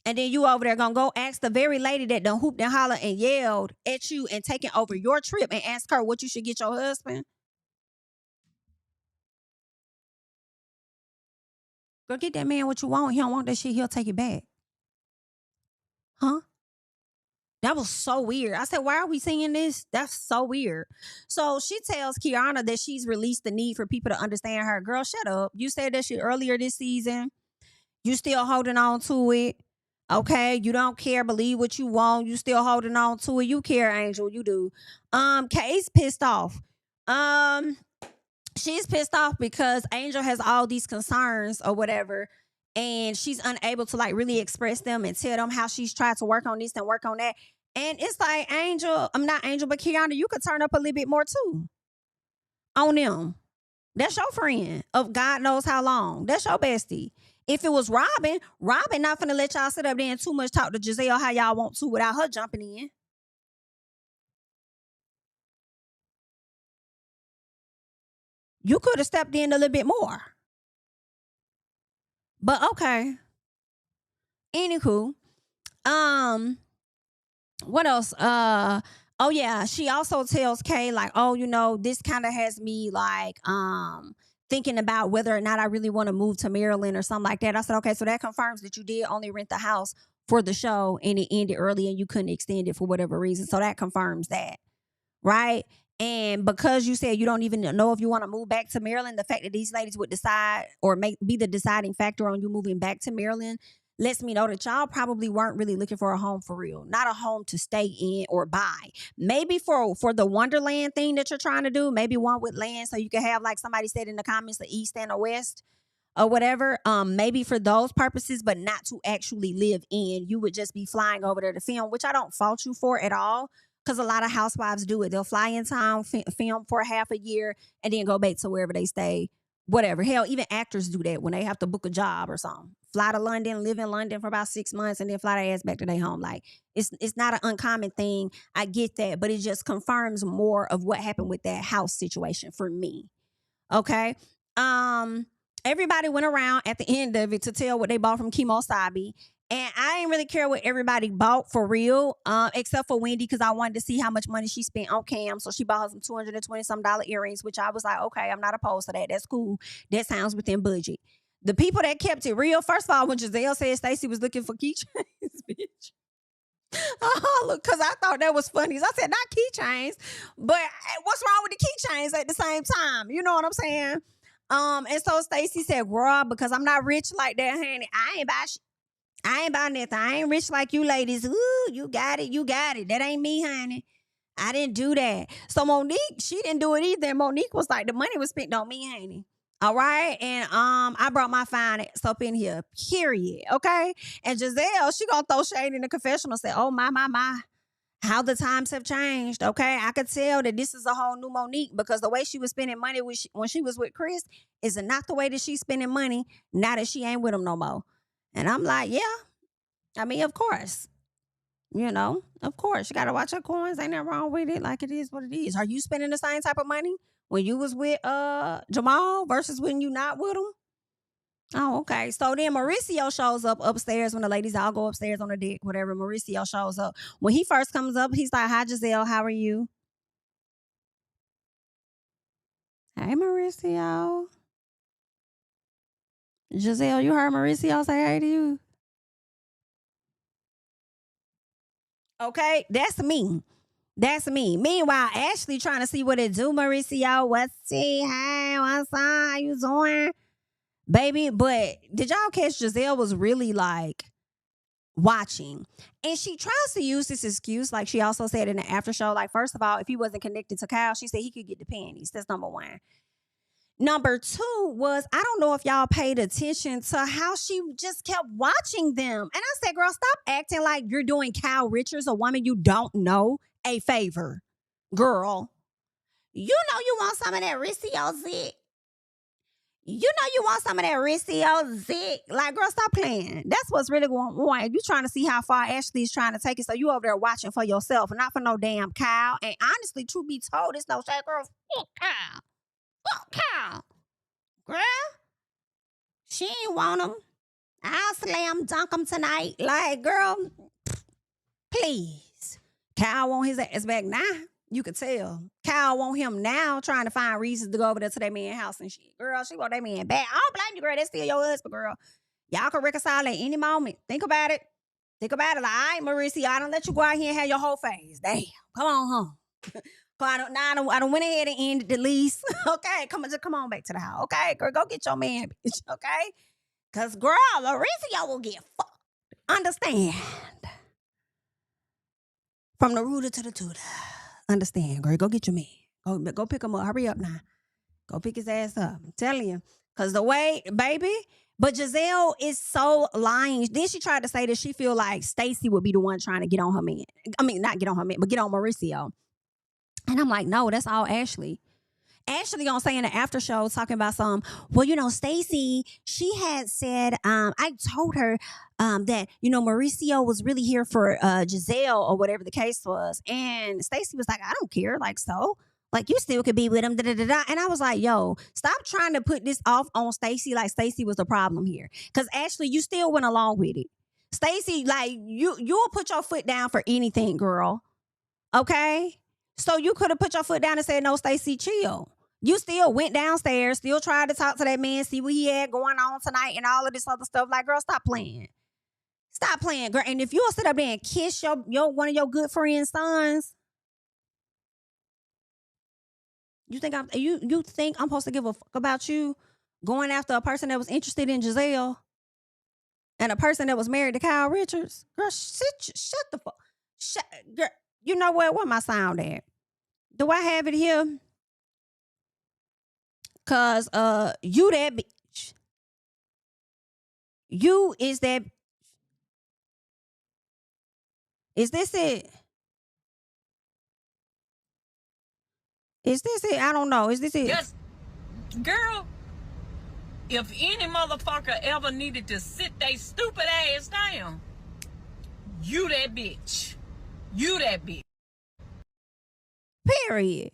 And then you over there gonna go ask the very lady that done hooped and hollered and yelled at you and taking over your trip and ask her what you should get your husband. Go get that man what you want. He don't want that shit, he'll take it back. Huh? That was so weird. I said, why are we seeing this? That's so weird. So she tells Kiana that she's released the need for people to understand her. Girl, shut up. You said that shit earlier this season. You still holding on to it. Okay, you don't care. Believe what you want. You still holding on to it. You care, Angel. You do. Kay's pissed off. She's pissed off because Angel has all these concerns or whatever, and she's unable to like really express them and tell them how she's tried to work on this and work on that. And it's like, Angel, I'm not Angel, but Kiana, you could turn up a little bit more too on them. That's your friend of God knows how long. That's your bestie. If it was Robyn not finna let y'all sit up there and too much talk to Gizelle how y'all want to without her jumping in. You could have stepped in a little bit more. But okay. Anywho. What else? Oh yeah, she also tells Kay like, oh, this kind of has me like thinking about whether or not I really want to move to Maryland or something like that. I said, okay, so that confirms that you did only rent the house for the show and it ended early and you couldn't extend it for whatever reason. So that confirms that, right? And because you said you don't even know if you want to move back to Maryland, the fact that these ladies would decide or be the deciding factor on you moving back to Maryland lets me know that y'all probably weren't really looking for a home for real. Not a home to stay in or buy. Maybe for the Wonderland thing that you're trying to do, maybe one with land so you can have, like somebody said in the comments, the east and the west or whatever. Maybe for those purposes, but not to actually live in. You would just be flying over there to film, which I don't fault you for at all. Because a lot of housewives do it. They'll fly in town, film for half a year, and then go back to wherever they stay. Whatever. Hell, even actors do that when they have to book a job or something. Fly to London, live in London for about 6 months, and then fly their ass back to their home. Like, it's not an uncommon thing. I get that, but it just confirms more of what happened with that house situation for me. Okay? Everybody went around at the end of it to tell what they bought from Kimo Sabi. And I didn't really care what everybody bought for real, except for Wendy, because I wanted to see how much money she spent on Cam. So she bought her some $220-some earrings, which I was like, okay, I'm not opposed to that. That's cool. That sounds within budget. The people that kept it real, first of all, when Gizelle said Stacey was looking for keychains, bitch. Oh, look, because I thought that was funny. I said, not keychains, but what's wrong with the keychains at the same time? You know what I'm saying? And so Stacey said, girl, because I'm not rich like that, honey, I ain't buy nothing. I ain't rich like you ladies. Ooh, you got it. You got it. That ain't me, honey. I didn't do that. So Monique, she didn't do it either. And Monique was like, the money was spent on me, honey. All right. And I brought my finance up in here, period. Okay. And Gizelle, she gonna throw shade in the confessional, say, oh, my. how the times have changed, okay? I could tell that this is a whole new Monique because the way she was spending money when she was with Chris is not the way that she's spending money now that she ain't with him no more. And I'm like, yeah. I mean, of course. Of course. You got to watch her coins. Ain't nothing wrong with it. Like, it is what it is. Are you spending the same type of money when you was with Jamal versus when you not with him? Oh, okay. So then Mauricio shows up upstairs when the ladies all go upstairs on the deck, whatever. Mauricio shows up. When he first comes up, he's like, hi, Gizelle. How are you? Hey, Mauricio. Gizelle, you heard Mauricio say hey to you? Okay, that's me. That's me. Meanwhile, Ashley trying to see what it do, Mauricio. What's he? Hey, what's up? How you doing? Baby, but did y'all catch Gizelle was really like watching? And she tries to use this excuse, like she also said in the after show. Like, first of all, if he wasn't connected to Kyle, she said he could get the panties. That's number one. Number two was, I don't know if y'all paid attention to how she just kept watching them. And I said, girl, stop acting like you're doing Kyle Richards, a woman you don't know, a favor. Girl, you know you want some of that Ricio Zick. You know you want some of that Ricio Zick. Like, girl, stop playing. That's what's really going on. You trying to see how far Ashley is trying to take it. So you over there watching for yourself, not for no damn Kyle. And honestly, truth be told, it's no shade, girl. Fuck Kyle. Fuck Kyle. Girl, she ain't want him. I'll slam dunk him tonight. Like, girl, please. Kyle want his ass back now. You could tell. Kyle want him now, trying to find reasons to go over there to that man's house and shit. Girl, she want that man back. I don't blame you, girl. That's still your husband, girl. Y'all can reconcile at any moment. Think about it. Think about it. Like, all right, Mauricio, I don't let you go out here and have your whole face. Damn. Come on home. I don't went ahead and ended the lease. Okay, come on back to the house. Okay, girl, go get your man, bitch. Okay? Because, girl, Mauricio will get fucked. Understand? From the rooter to the tutor. Understand, girl. Go get your man. Go pick him up. Hurry up now. Go pick his ass up. I'm telling you. Because the way, baby, but Gizelle is so lying. Then she tried to say that she feel like Stacey would be the one trying to get on her man. I mean, not get on her man, but get on Mauricio. And I'm like, no, that's all Ashley. Ashley gonna say in the after show talking about Stacey, she had said, I told her that, Mauricio was really here for Gizelle or whatever the case was. And Stacey was like, I don't care. Like, so? Like, you still could be with him. Da-da-da-da. And I was like, yo, stop trying to put this off on Stacey like Stacey was the problem here. Because Ashley, you still went along with it. Stacey, like, you'll put your foot down for anything, girl. Okay? So you could have put your foot down and said, no, Stacey, chill. You still went downstairs, still tried to talk to that man, see what he had going on tonight and all of this other stuff. Like, girl, stop playing. Stop playing, girl. And if you'll sit up there and kiss your one of your good friend's sons, you think I'm supposed to give a fuck about you going after a person that was interested in Gizelle and a person that was married to Kyle Richards? Girl, shut the fuck. Girl, you know what? Where my sound at? Do I have it here? Cause you that bitch. You is that. Is this it? Is this it? I don't know. Is this it? Yes, girl. If any motherfucker ever needed to sit they stupid ass down, you that bitch. You that bitch. Period.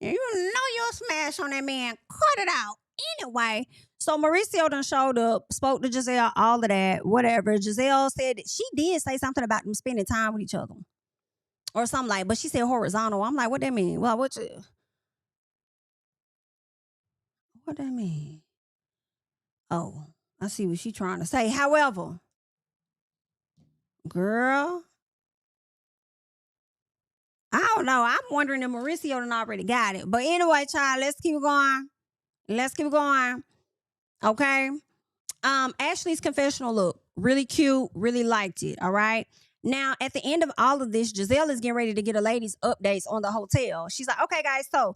You know you'll smash on that man. Cut it out. Anyway, so Mauricio done showed up, spoke to Gizelle, all of that, whatever. Gizelle said that she did say something about them spending time with each other. Or something like, but she said horizontal. I'm like, what that mean? Well, what that mean? Oh, I see what she trying to say. However, girl, I don't know. I'm wondering if Mauricio done already got it. But anyway, child, let's keep going. Okay. Ashley's confessional look, really cute, really liked it. All right. Now, at the end of all of this, Gizelle is getting ready to get a ladies' updates on the hotel. She's like, okay, guys, so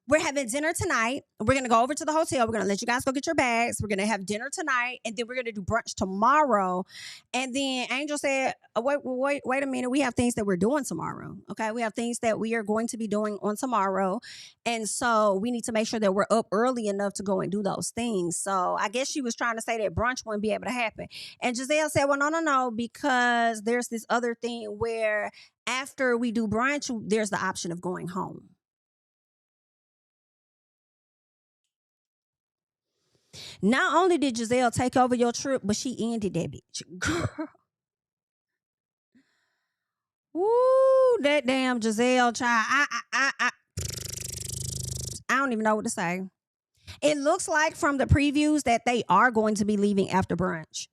we're having dinner tonight. We're going to go over to the hotel. We're going to let you guys go get your bags. We're going to have dinner tonight. And then we're going to do brunch tomorrow. And then Angel said, wait a minute. We have things that we're doing tomorrow. Okay. We have things that we are going to be doing on tomorrow. And so we need to make sure that we're up early enough to go and do those things. So I guess she was trying to say that brunch wouldn't be able to happen. And Gizelle said, well, no, because there's this other thing where after we do brunch, there's the option of going home. Not only did Gizelle take over your trip, but she ended that bitch. Girl. Woo, that damn Gizelle child. I don't even know what to say. It looks like from the previews that they are going to be leaving after brunch.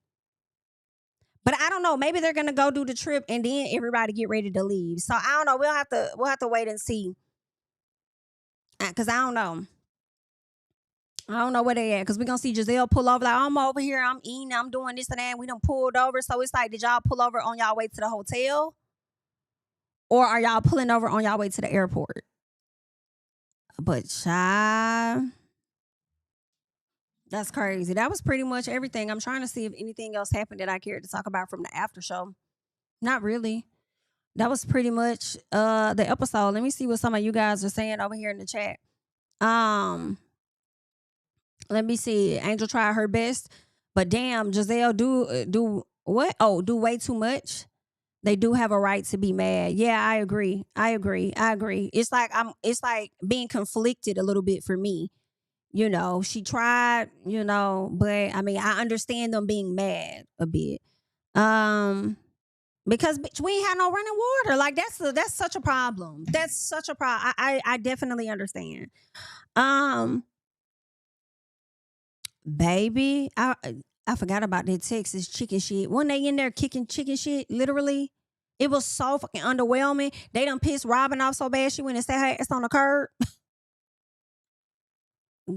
But I don't know. Maybe they're gonna go do the trip and then everybody get ready to leave. So I don't know. We'll have to wait and see. Cause I don't know. I don't know where they at. Cause we're gonna see Gizelle pull over like, I'm over here, I'm eating, I'm doing this and that. We done pulled over. So it's like, did y'all pull over on y'all way to the hotel? Or are y'all pulling over on y'all way to the airport? But child, that's crazy. That was pretty much everything. I'm trying to see if anything else happened that I cared to talk about from the after show. Not really. That was pretty much the episode. Let me see what some of you guys are saying over here in the chat. Let me see. Angel tried her best, but damn, Gizelle do what? Oh, do way too much. They do have a right to be mad. Yeah, I agree. It's like being conflicted a little bit for me. You know, she tried, you know, but I mean, I understand them being mad a bit. Because bitch, we ain't had no running water. Like that's such a problem. That's such a problem. I definitely understand. Baby, I forgot about that Texas chicken shit. When they in there kicking chicken shit, literally, it was so fucking underwhelming. They done pissed Robyn off so bad she went and sat her ass on the curb.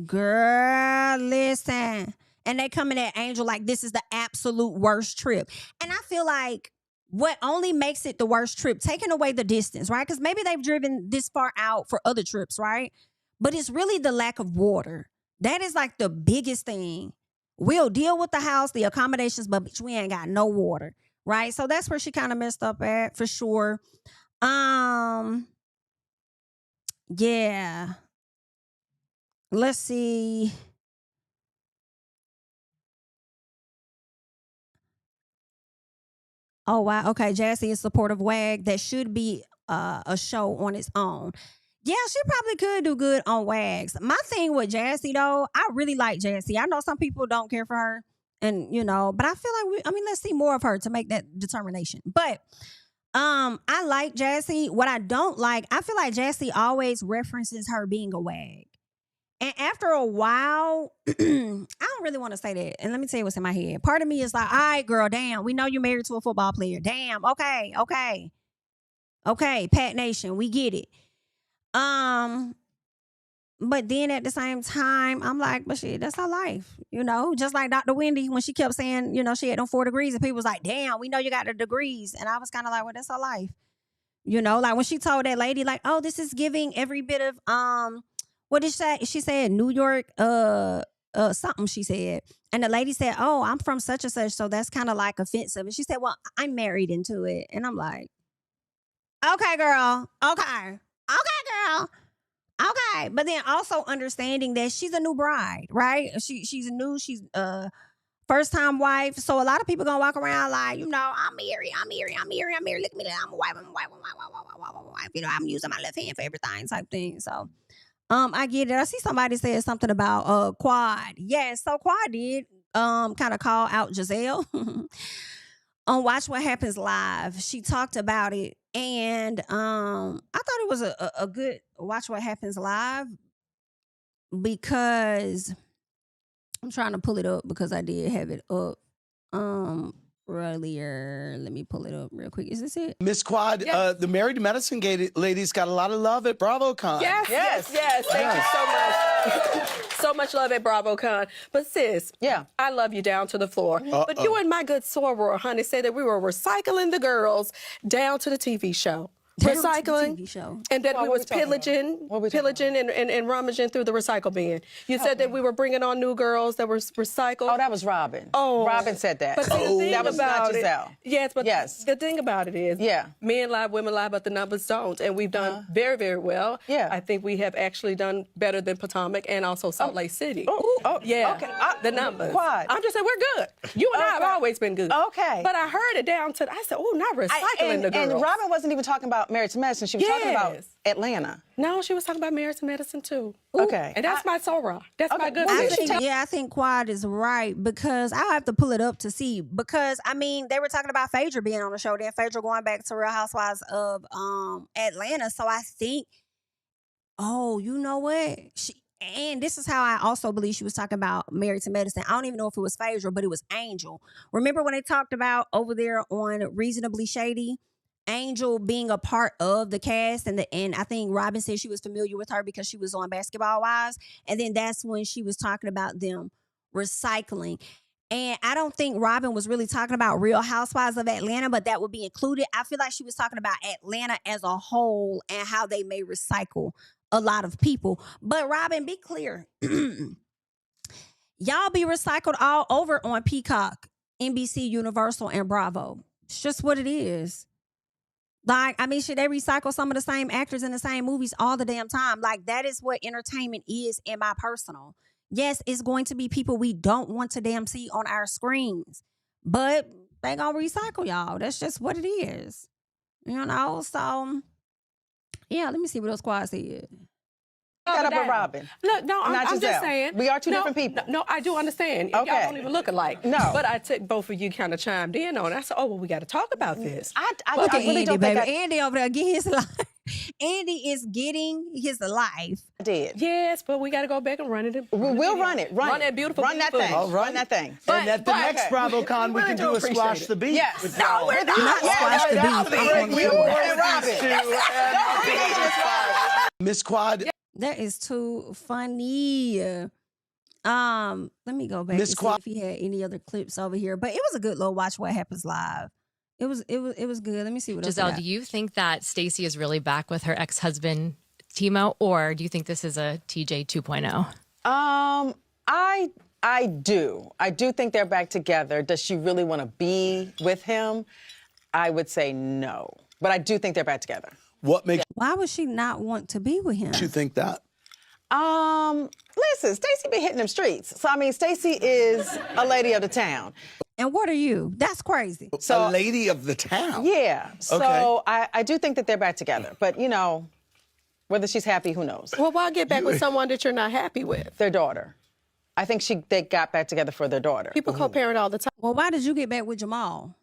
Girl, listen. And they coming at Angel like this is the absolute worst trip. And I feel like what only makes it the worst trip, taking away the distance, right? Because maybe they've driven this far out for other trips, right? But it's really the lack of water. That is like the biggest thing. We'll deal with the house, the accommodations, but bitch, we ain't got no water, right? So that's where she kind of messed up at, for sure. Yeah. Let's see. Oh, wow. Okay. Jassy is supportive WAG. That should be a show on its own. Yeah, she probably could do good on WAGs. My thing with Jassy, though, I really like Jassy. I know some people don't care for her, and you know, but I feel like let's see more of her to make that determination. But I like Jassy. What I don't like, I feel like Jassy always references her being a WAG. And after a while, I don't really want to say that. And let me tell you what's in my head. Part of me is like, all right, girl, damn, we know you're married to a football player. Damn, okay. Pat Nation, we get it. But then at the same time, I'm like, but shit, that's her life. You know, just like Dr. Wendy, when she kept saying, you know, she had them 4 degrees and people was like, damn, we know you got the degrees. And I was kind of like, well, that's her life. You know, like when she told that lady, like, oh, this is giving every bit of, what did she say? She said New York, something she said. And the lady said, oh, I'm from such and such. So that's kind of like offensive. And she said, well, I'm married into it. And I'm like, okay, girl. Okay, girl. Okay. But then also understanding that she's a new bride, right? She's first time wife. So a lot of people gonna walk around like, you know, I'm married. Look at me, I'm a wife. You know, I'm using my left hand for everything type thing. So I get it. I see somebody said something about Quad. Yes, so Quad did kind of call out Gizelle on Watch What Happens Live. She talked about it, and I thought it was a good Watch What Happens Live because I'm trying to pull it up because I did have it up earlier. Let me pull it up real quick. Is this it? Miss Quad, yes. The Married to Medicine ladies got a lot of love at BravoCon. Yes. Thank you so much. So much love at BravoCon. But sis, I love you down to the floor. But you and my good soror, honey, said that we were recycling the girls down to the TV show. recycling, TV show. and that What we were was we talking about? pillaging, What were we talking and rummaging through the recycle bin. You said that we were bringing on new girls that were recycled. Oh, that was Robyn. Oh. Robyn said that. But see, the thing that was about not Gizelle. Yes, but Yes. the thing about it is, Yeah. men lie, women lie, but the numbers don't. And we've done very, very well. Yeah. I think we have actually done better than Potomac and also Salt Lake City. Oh, Yeah, okay. the numbers. Quad. I'm just saying we're good. You and I have always been good. Okay. But I heard it down to, I said, oh, not recycling the girls. And Robyn wasn't even talking about Married to Medicine. She was talking about Yes. Atlanta. No, she was talking about marriage and medicine too. Okay. And that's my Sora. That's my good Well, thing. I think Quad is right because I'll have to pull it up to see. Because I mean, they were talking about Phaedra being on the show, then Phaedra going back to Real Housewives of Atlanta. So I think, oh, you know what? And this is how I also believe she was talking about Married to Medicine. I don't even know if it was Phaedra, but it was Angel. Remember when they talked about over there on Reasonably Shady? Angel being a part of the cast, and I think Robyn said she was familiar with her because she was on Basketball Wives, and then that's when she was talking about them recycling. And I don't think Robyn was really talking about Real Housewives of Atlanta, but that would be included. I feel like she was talking about Atlanta as a whole and how they may recycle a lot of people. But Robyn, be clear. Y'all be recycled all over on Peacock, NBC, Universal, and Bravo. It's just what it is. Like, I mean, should they recycle some of the same actors in the same movies all the damn time? Like, that is what entertainment is in my personal. Yes, it's going to be people we don't want to damn see on our screens, but they gonna recycle y'all. That's just what it is. You know, so, yeah, let me see what else Quad said. Got up with Robyn. Look, no, Not I'm Gizelle. just saying. We are two different people. No, I do understand. Okay. Y'all don't even look alike. No. But I took both of you kind of chimed in on it. I said, oh, well, we got to talk about this. I Look at really Andy, don't baby. think Andy over there getting his life. Andy is getting his life. I did. Yes, but we got to go back and run it. We'll run it. Run that beautiful Run that footage. thing. All right. Run that thing. And at the next okay. BravoCon, we really can do do a appreciate squash it. the beat. Yes. with No, y'all. we're not. Not squash the that beat. was great. We were and Robyn. Miss Quad, That is too funny. Let me go back and Miss see Quad- if he had any other clips over here. But it was a good little watch what happens live. It was good. Let me see what else. Giselle, do you think that Stacey is really back with her ex-husband Timo, or do you think this is a TJ 2.0? I do. I do think they're back together. Does she really want to be with him? I would say no. But I do think they're back together. what makes Why would she not want to be with him? you think that? Listen, Stacey been hitting them streets. So I mean, Stacey is a lady of the town. And what are you? That's crazy. A lady of the town. Yeah. So Okay. I do think that they're back together. But you know, whether she's happy, who knows? Well, why get back with someone that you're not happy with? Their daughter. I think they got back together for their daughter. People co-parent all the time. Well, why did you get back with Jamal?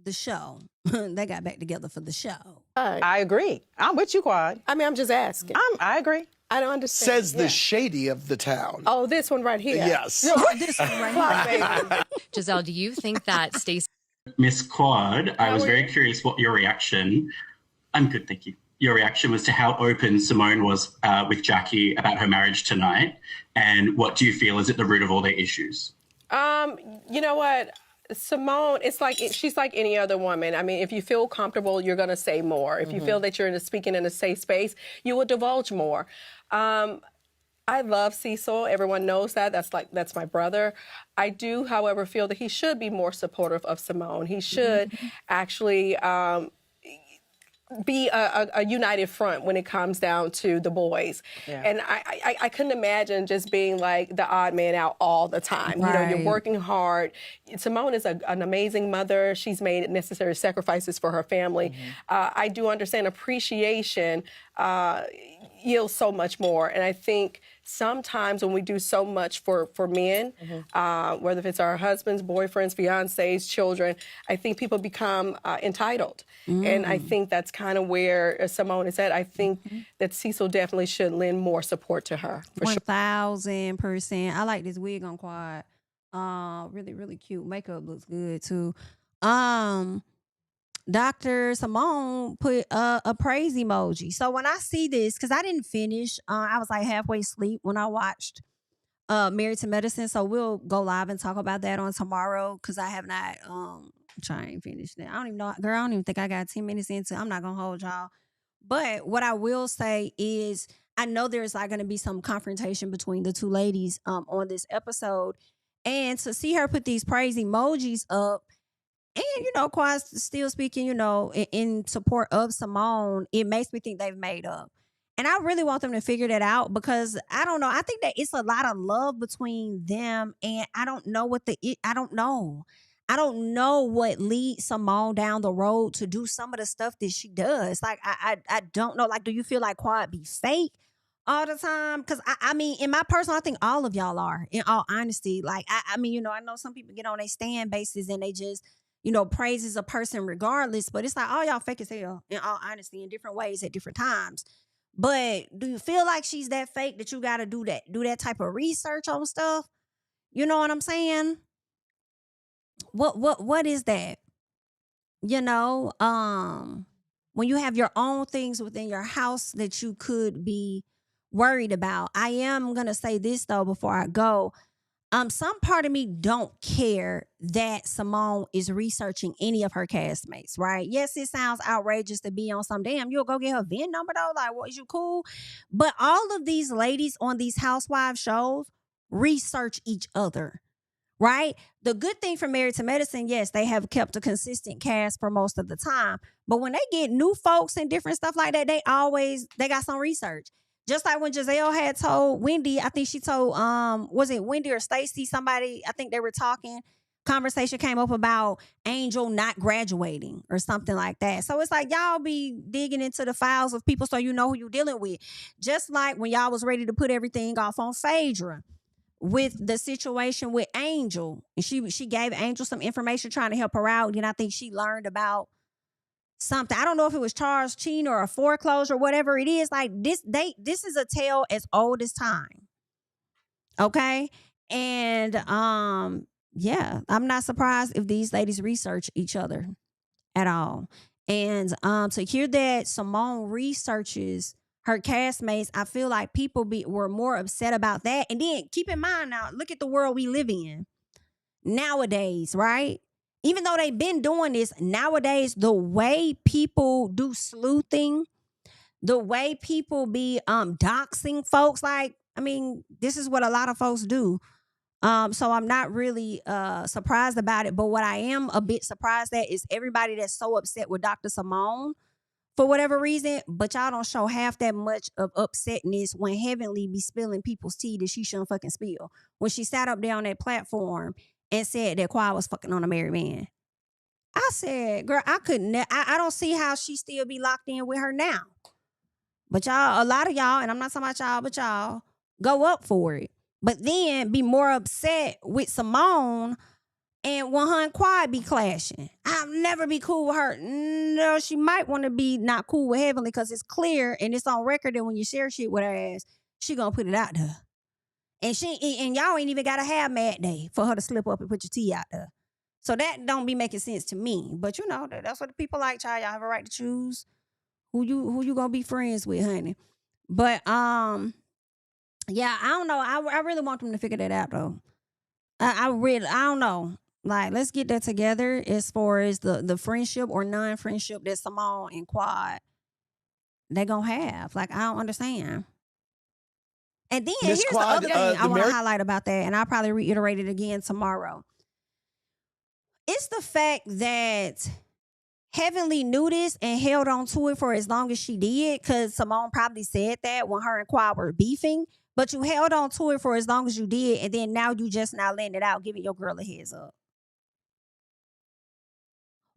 The show. They got back together for the show. I agree. I'm with you, Quad. I mean, I'm just asking. I agree. I don't understand. Says the shady of the town. Oh, this one right here. Yes. This one right here. Giselle, do you think that Stacey Miss Quad, I was very curious what your reaction, I'm good, thank you. Your reaction was to how open Simone was with Jackie about her marriage tonight, and what do you feel is at the root of all their issues? You know what? Simone, she's like any other woman. I mean, if you feel comfortable, you're going to say more. If you feel that you're speaking in a safe space, you will divulge more. I love Cecil. Everyone knows that. That's my brother. I do, however, feel that he should be more supportive of Simone. He should actually be a united front when it comes down to the boys. Yeah. And I couldn't imagine just being like the odd man out all the time. Right. You know, you're working hard. Simone is an amazing mother. She's made necessary sacrifices for her family. I do understand appreciation yields so much more. And I think sometimes when we do so much for men, whether if it's our husbands, boyfriends, fiancés, children, I think people become entitled. And I think that's kind of where Simone is at. I think that Cecil definitely should lend more support to her. 1000%. I like this wig on Quad. Really, really cute. Makeup looks good too. Dr. Simone put a praise emoji. So when I see this, because I didn't finish, I was like halfway asleep when I watched Married to Medicine. So we'll go live and talk about that on tomorrow, because I have not trying to finish that. I don't even know, girl, I don't even think I got 10 minutes into it. I'm not going to hold y'all. But what I will say is, I know there's like going to be some confrontation between the two ladies on this episode. And to see her put these praise emojis up, and, you know, quite still speaking, you know, in support of Simone, it makes me think they've made up. And I really want them to figure that out, because I don't know. I think that it's a lot of love between them, and I don't know I don't know. I don't know what leads Simone down the road to do some of the stuff that she does. Like, I don't know. Like, do you feel like Quad be fake all the time? Because I mean, in my personal, I think all of y'all are, in all honesty. Like, I mean, you know, I know some people get on a stand basis and they just, you know, praises a person regardless, but it's like, all y'all fake as hell, in all honesty, in different ways at different times. But do you feel like she's that fake that you got to do that type of research on stuff? You know what I'm saying? What is that? You know, when you have your own things within your house that you could be worried about. I am gonna say this though before I go. Some part of me don't care that Simone is researching any of her castmates, right? Yes, it sounds outrageous to be on some damn, you'll go get her VIN number though. Like, what, is you cool? But all of these ladies on these housewives shows research each other, right? The good thing for Married to Medicine, yes, they have kept a consistent cast for most of the time. But when they get new folks and different stuff like that, they got some research. Just like when Gizelle had told Wendy, I think she told, was it Wendy or Stacey? Somebody, I think they were talking. Conversation came up about Angel not graduating or something like that. So it's like, y'all be digging into the files of people so you know who you're dealing with. Just like when y'all was ready to put everything off on Phaedra with the situation with Angel. And she gave Angel some information trying to help her out. And I think she learned about something. I don't know if it was Charles cheating or a foreclosure, whatever it is. Like, this is a tale as old as time. Okay? And yeah, I'm not surprised if these ladies research each other at all. And to hear that Simone researches her castmates, I feel like people were more upset about that. And then keep in mind now, look at the world we live in nowadays, right? Even though they've been doing this, nowadays, the way people do sleuthing, the way people be doxing folks, like, I mean, this is what a lot of folks do. So I'm not really surprised about it. But what I am a bit surprised at is everybody that's so upset with Dr. Simone for whatever reason, but y'all don't show half that much of upsetness when Heavenly be spilling people's tea that she shouldn't fucking spill. When she sat up there on that platform and said that Quad was fucking on a married man. I said, girl, I couldn't. I don't see how she still be locked in with her now. But y'all, a lot of y'all, and I'm not talking about y'all, but y'all go up for it. But then be more upset with Simone and when her and Quad be clashing. I'll never be cool with her. No, she might want to be not cool with Heavenly because it's clear and it's on record that when you share shit with her ass, she gonna put it out there. And y'all ain't even gotta have Mad Day for her to slip up and put your tea out there. So that don't be making sense to me. But you know, that's what the people like, child. Y'all have a right to choose who you gonna be friends with, honey. But yeah, I don't know. I really want them to figure that out though. I don't know. Like, let's get that together as far as the friendship or non-friendship that Simone and Quad they gonna have. Like, I don't understand. And then here's the other thing I want to highlight about that, and I'll probably reiterate it again tomorrow. It's the fact that Heavenly knew this and held on to it for as long as she did, because Simone probably said that when her and Quad were beefing, but you held on to it for as long as you did, and then now you just now letting it out, giving your girl a heads up.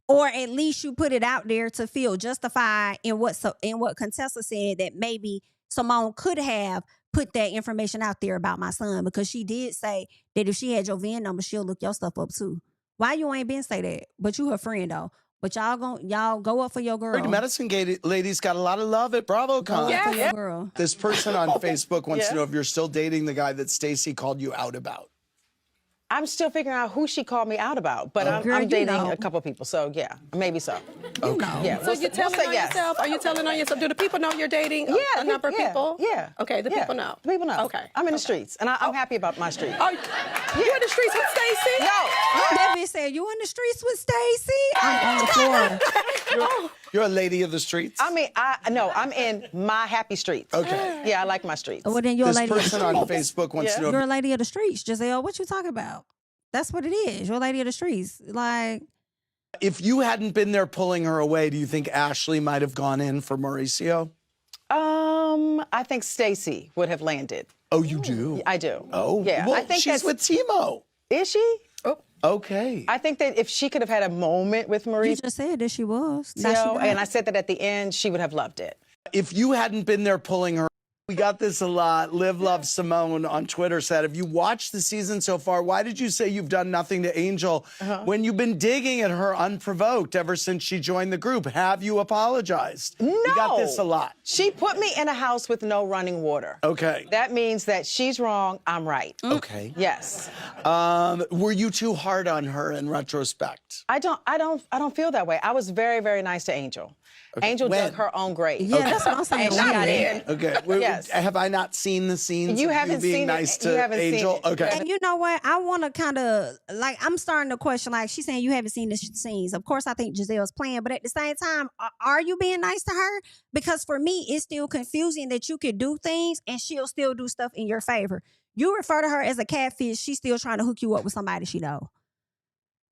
Or at least you put it out there to feel justified in what Contessa said, that maybe Simone could have put that information out there about my son, because she did say that if she had your VIN number, she'll look your stuff up too. Why you ain't been say that? But you her friend though. But y'all go up for your girl. The Medicine Gate ladies got a lot of love at BravoCon. Yeah, your girl. This person on Facebook wants to know if you're still dating the guy that Stacey called you out about. I'm still figuring out who she called me out about, but I'm dating a couple people, so yeah, maybe so. Okay. Yeah. So you're telling on yourself? Are you telling on yourself? Do the people know you're dating a number of people? Yeah. Okay, the people know. The people know. Okay. I'm in the streets, and I'm happy about my street. You're in the streets with Stacey? No. Debbie said said, you in the streets with Stacy? I'm on the floor. You're a lady of the streets? I mean, I'm in my happy streets. Okay. Yeah, I like my streets. Well, then you're a This lady of the person on streets. Facebook wants to know. You're a lady of the streets, Gizelle. What you talking about? That's what it is. You're a lady of the streets. Like, If you hadn't been there pulling her away, do you think Ashley might have gone in for Mauricio? I think Stacy would have landed. Oh, you do? I do. Oh, yeah. well, I think she's with Timo. Is she? Oh. Okay. I think that if she could have had a moment with you Mauricio, just said that she was. Now she and I said that at the end, she would have loved it. If you hadn't been there pulling her, we got this a lot. Liv Loves Simone on Twitter said, have you watched the season so far? Why did you say you've done nothing to Angel when you've been digging at her unprovoked ever since she joined the group? Have you apologized? No. We got this a lot. She put me in a house with no running water. Okay. That means that she's wrong, I'm right. Okay. Yes. Were you too hard on her in retrospect? I don't feel that way. I was very, very nice to Angel. Okay. Angel When? dug her own grave. Yeah, that's what I'm saying. And she got in. Okay. Yes. Have I not seen the scenes You of haven't you being seen it. nice You to haven't seen Angel? it. Okay. And you know what? I want to kind of, like, I'm starting to question, like, she's saying you haven't seen the scenes. Of course, I think Giselle's playing, but at the same time, are you being nice to her? Because for me, it's still confusing that you could do things and she'll still do stuff in your favor. You refer to her as a catfish, she's still trying to hook you up with somebody she know.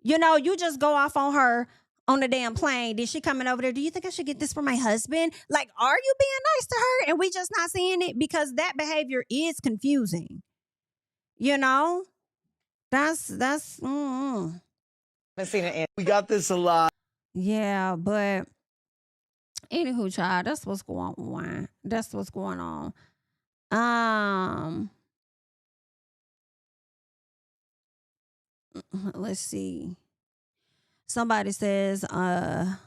You know, you just go off on her on the damn plane. Then she coming over there, do you think I should get this for my husband? Like, are you being nice to her and we just not seeing it? Because that behavior is confusing. You know? That's Haven't seen it. We got this a lot. yeah, but anywho, child, that's what's going on. That's what's going on. Let's see. Somebody says, I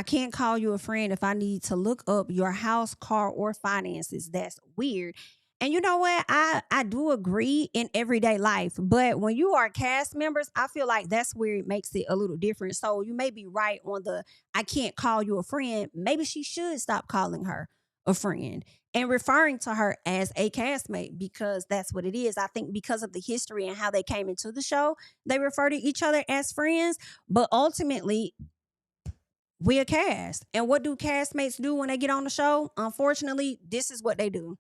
can't call you a friend if I need to look up your house, car, or finances. That's weird. And you know what? I do agree in everyday life. But when you are cast members, I feel like that's where it makes it a little different. So you may be right on the I can't call you a friend. Maybe she should stop calling her a friend and referring to her as a castmate, because that's what it is. I think because of the history and how they came into the show, they refer to each other as friends. But ultimately, we're cast. And what do castmates do when they get on the show? Unfortunately, this is what they do.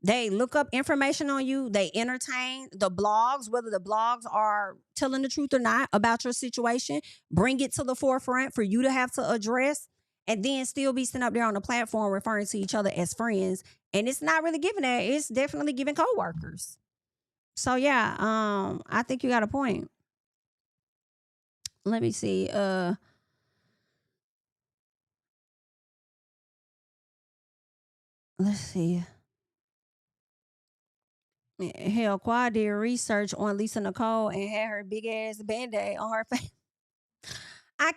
They look up information on you. They entertain the blogs, whether the blogs are telling the truth or not about your situation, bring it to the forefront for you to have to address, and then still be sitting up there on the platform referring to each other as friends. And it's not really giving that. It's definitely giving coworkers. So yeah, I think you got a point. Let me see. Let's see. Hell, Quad did research on Lisa Nicole and had her big ass band-aid on her face. I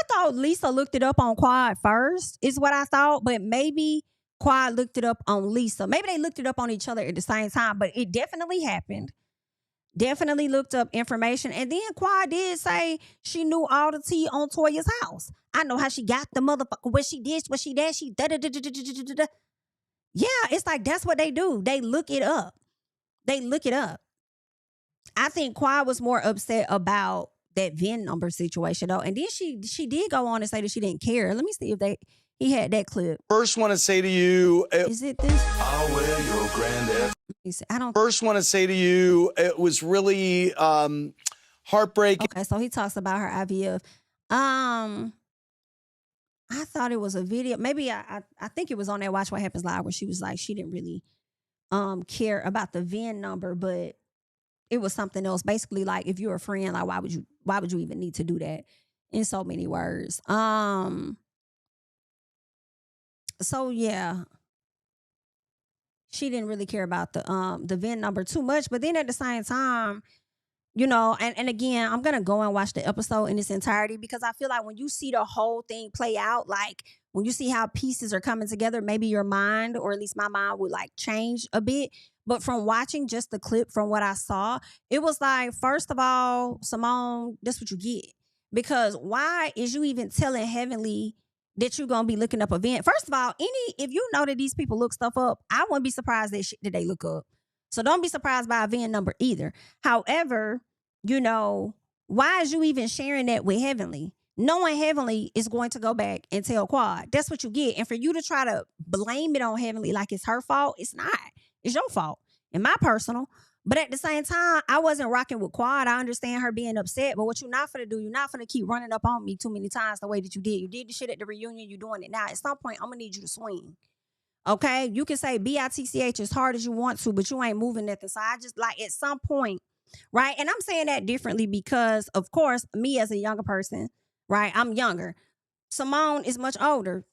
thought Lisa looked it up on Quad first, is what I thought, but maybe Quad looked it up on Lisa. Maybe they looked it up on each other at the same time, but it definitely happened. Definitely looked up information. And then Quad did say she knew all the tea on Toya's house. I know how she got the motherfucker, what she did, what she did, she da-da-da-da-da-da-da-da. Yeah, it's like that's what they do. They look it up. They look it up. I think Quad was more upset about that VIN number situation though. And then she did go on and say that she didn't care. Let me see if he had that clip. First want to say to you, Is it this? I'll wear your granddad. I don't. First want to say to you, it was really heartbreaking. Okay, so he talks about her IVF. I thought it was a video. Maybe I think it was on that Watch What Happens Live where she was like she didn't really care about the VIN number, but it was something else. Basically, like if you're a friend, like why would you even need to do that? In so many words. So yeah. She didn't really care about the VIN number too much, but then at the same time, you know, and again, I'm gonna go and watch the episode in its entirety because I feel like when you see the whole thing play out, like when you see how pieces are coming together, maybe your mind, or at least my mind, would like change a bit. But from watching just the clip from what I saw, it was like, first of all, Simone, that's what you get. Because why is you even telling Heavenly that you're gonna be looking up a VIN? First of all, if you know that these people look stuff up, I wouldn't be surprised that they look up. So don't be surprised by a VIN number either. However, you know, why is you even sharing that with Heavenly? Knowing Heavenly is going to go back and tell Quad. That's what you get. And for you to try to blame it on Heavenly like it's her fault, it's not. It's your fault. In my personal. But at the same time, I wasn't rocking with Quad. I understand her being upset. But what you're not finna do, you're not finna keep running up on me too many times the way that you did. You did the shit at the reunion. You're doing it now. At some point, I'm gonna need you to swing. Okay? You can say BITCH as hard as you want to, but you ain't moving nothing. So I just like at some point, right? And I'm saying that differently because, of course, me as a younger person, right? I'm younger. Simone is much older.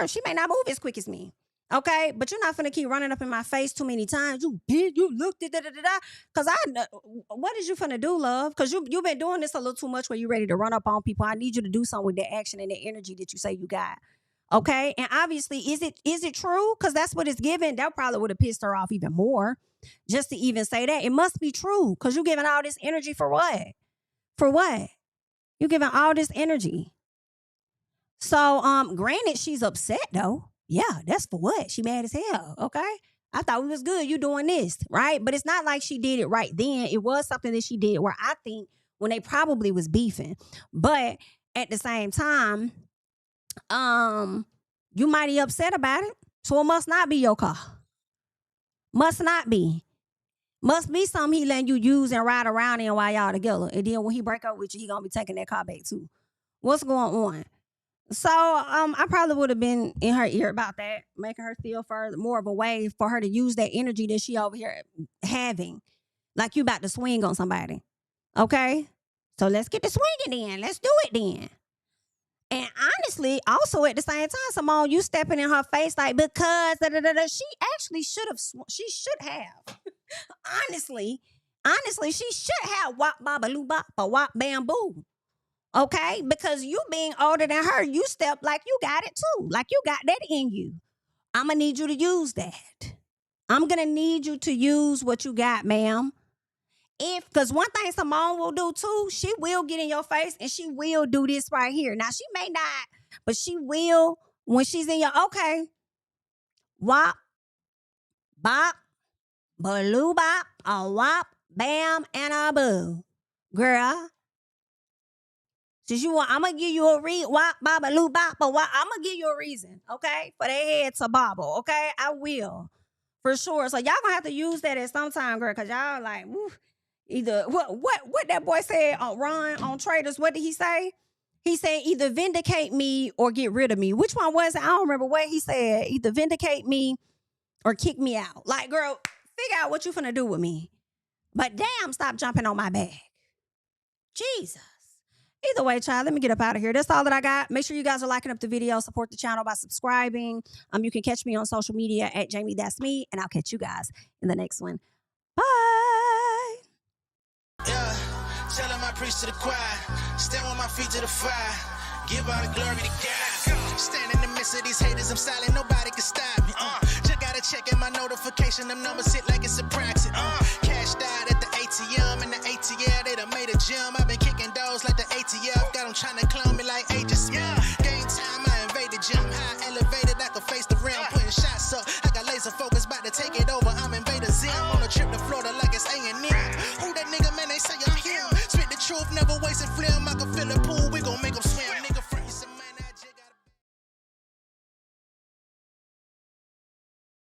She may not move as quick as me. Okay? But you're not finna keep running up in my face too many times. You did, you looked at da-da-da-da. Because what is you finna do, love? Because you've been doing this a little too much where you're ready to run up on people. I need you to do something with that action and that energy that you say you got. Okay? And obviously, is it true? Because that's what it's given. That probably would have pissed her off even more. Just to even say that. It must be true. Because you're giving all this energy for what? For what? You're giving all this energy. So, granted, she's upset though. Yeah, that's for what? She mad as hell, okay? I thought we was good. You doing this, right? But it's not like she did it right then. It was something that she did where I think when they probably was beefing. But at the same time, you mighty upset about it. So it must not be your car. Must not be. Must be something he letting you use and ride around in while y'all together. And then when he break up with you, he gonna be taking that car back too. What's going on? So I probably would have been in her ear about that, making her feel more of a way for her to use that energy that she over here having. Like you about to swing on somebody. Okay? So let's get the swinging in. Let's do it then. And honestly, also at the same time, Simone, you stepping in her face like, because she actually should have. She should have. Honestly, she should have wop babaloo bop or wop bamboo. Okay? Because you being older than her, you step like you got it too. Like you got that in you. I'm going to need you to use that. I'm going to need you to use what you got, ma'am. Because one thing Simone will do too, she will get in your face and she will do this right here. Now, she may not, but she will when she's in your, okay, wop, bop, baloo bop, a wop, bam, and a boo. Girl, since you want, I'm going to give you a wop, bop, baloo bop, but wop, I'm going to give you a reason, okay, for their head to bobble, okay? I will, for sure. So y'all going to have to use that at some time, girl, because y'all like, woo. Either what that boy said on Ron on Traders, what did he say? He said either vindicate me or get rid of me. Which one was it? I don't remember what he said. Either vindicate me or kick me out. Like, girl, figure out what you finna do with me. But damn, stop jumping on my back. Jesus. Either way, child, let me get up out of here. That's all that I got. Make sure you guys are liking up the video. Support the channel by subscribing. You can catch me on social media at JamiThatsMe, and I'll catch you guys in the next one. Bye. Yeah, tell him I preach to the choir. Stand with my feet to the fire. Give all the glory to God. Stand in the midst of these haters, I'm silent, nobody can stop me. Just gotta check in my notification, them numbers hit like it's a proxy. Cash died at the ATM, and the ATL, they done made a gym. I've been kicking doors like the ATF, got them trying to clone me like Agent Smith. Game time, I invaded gym, high elevated, I can face the rim. Putting shots up, I got laser focus, about to take it over, I'm Invader Zim. On a trip to Florida like it's A&M. Who that nigga, man, they say I'm him. Spit the truth, never wasted film, I can fill a pool, we gon' make them swim.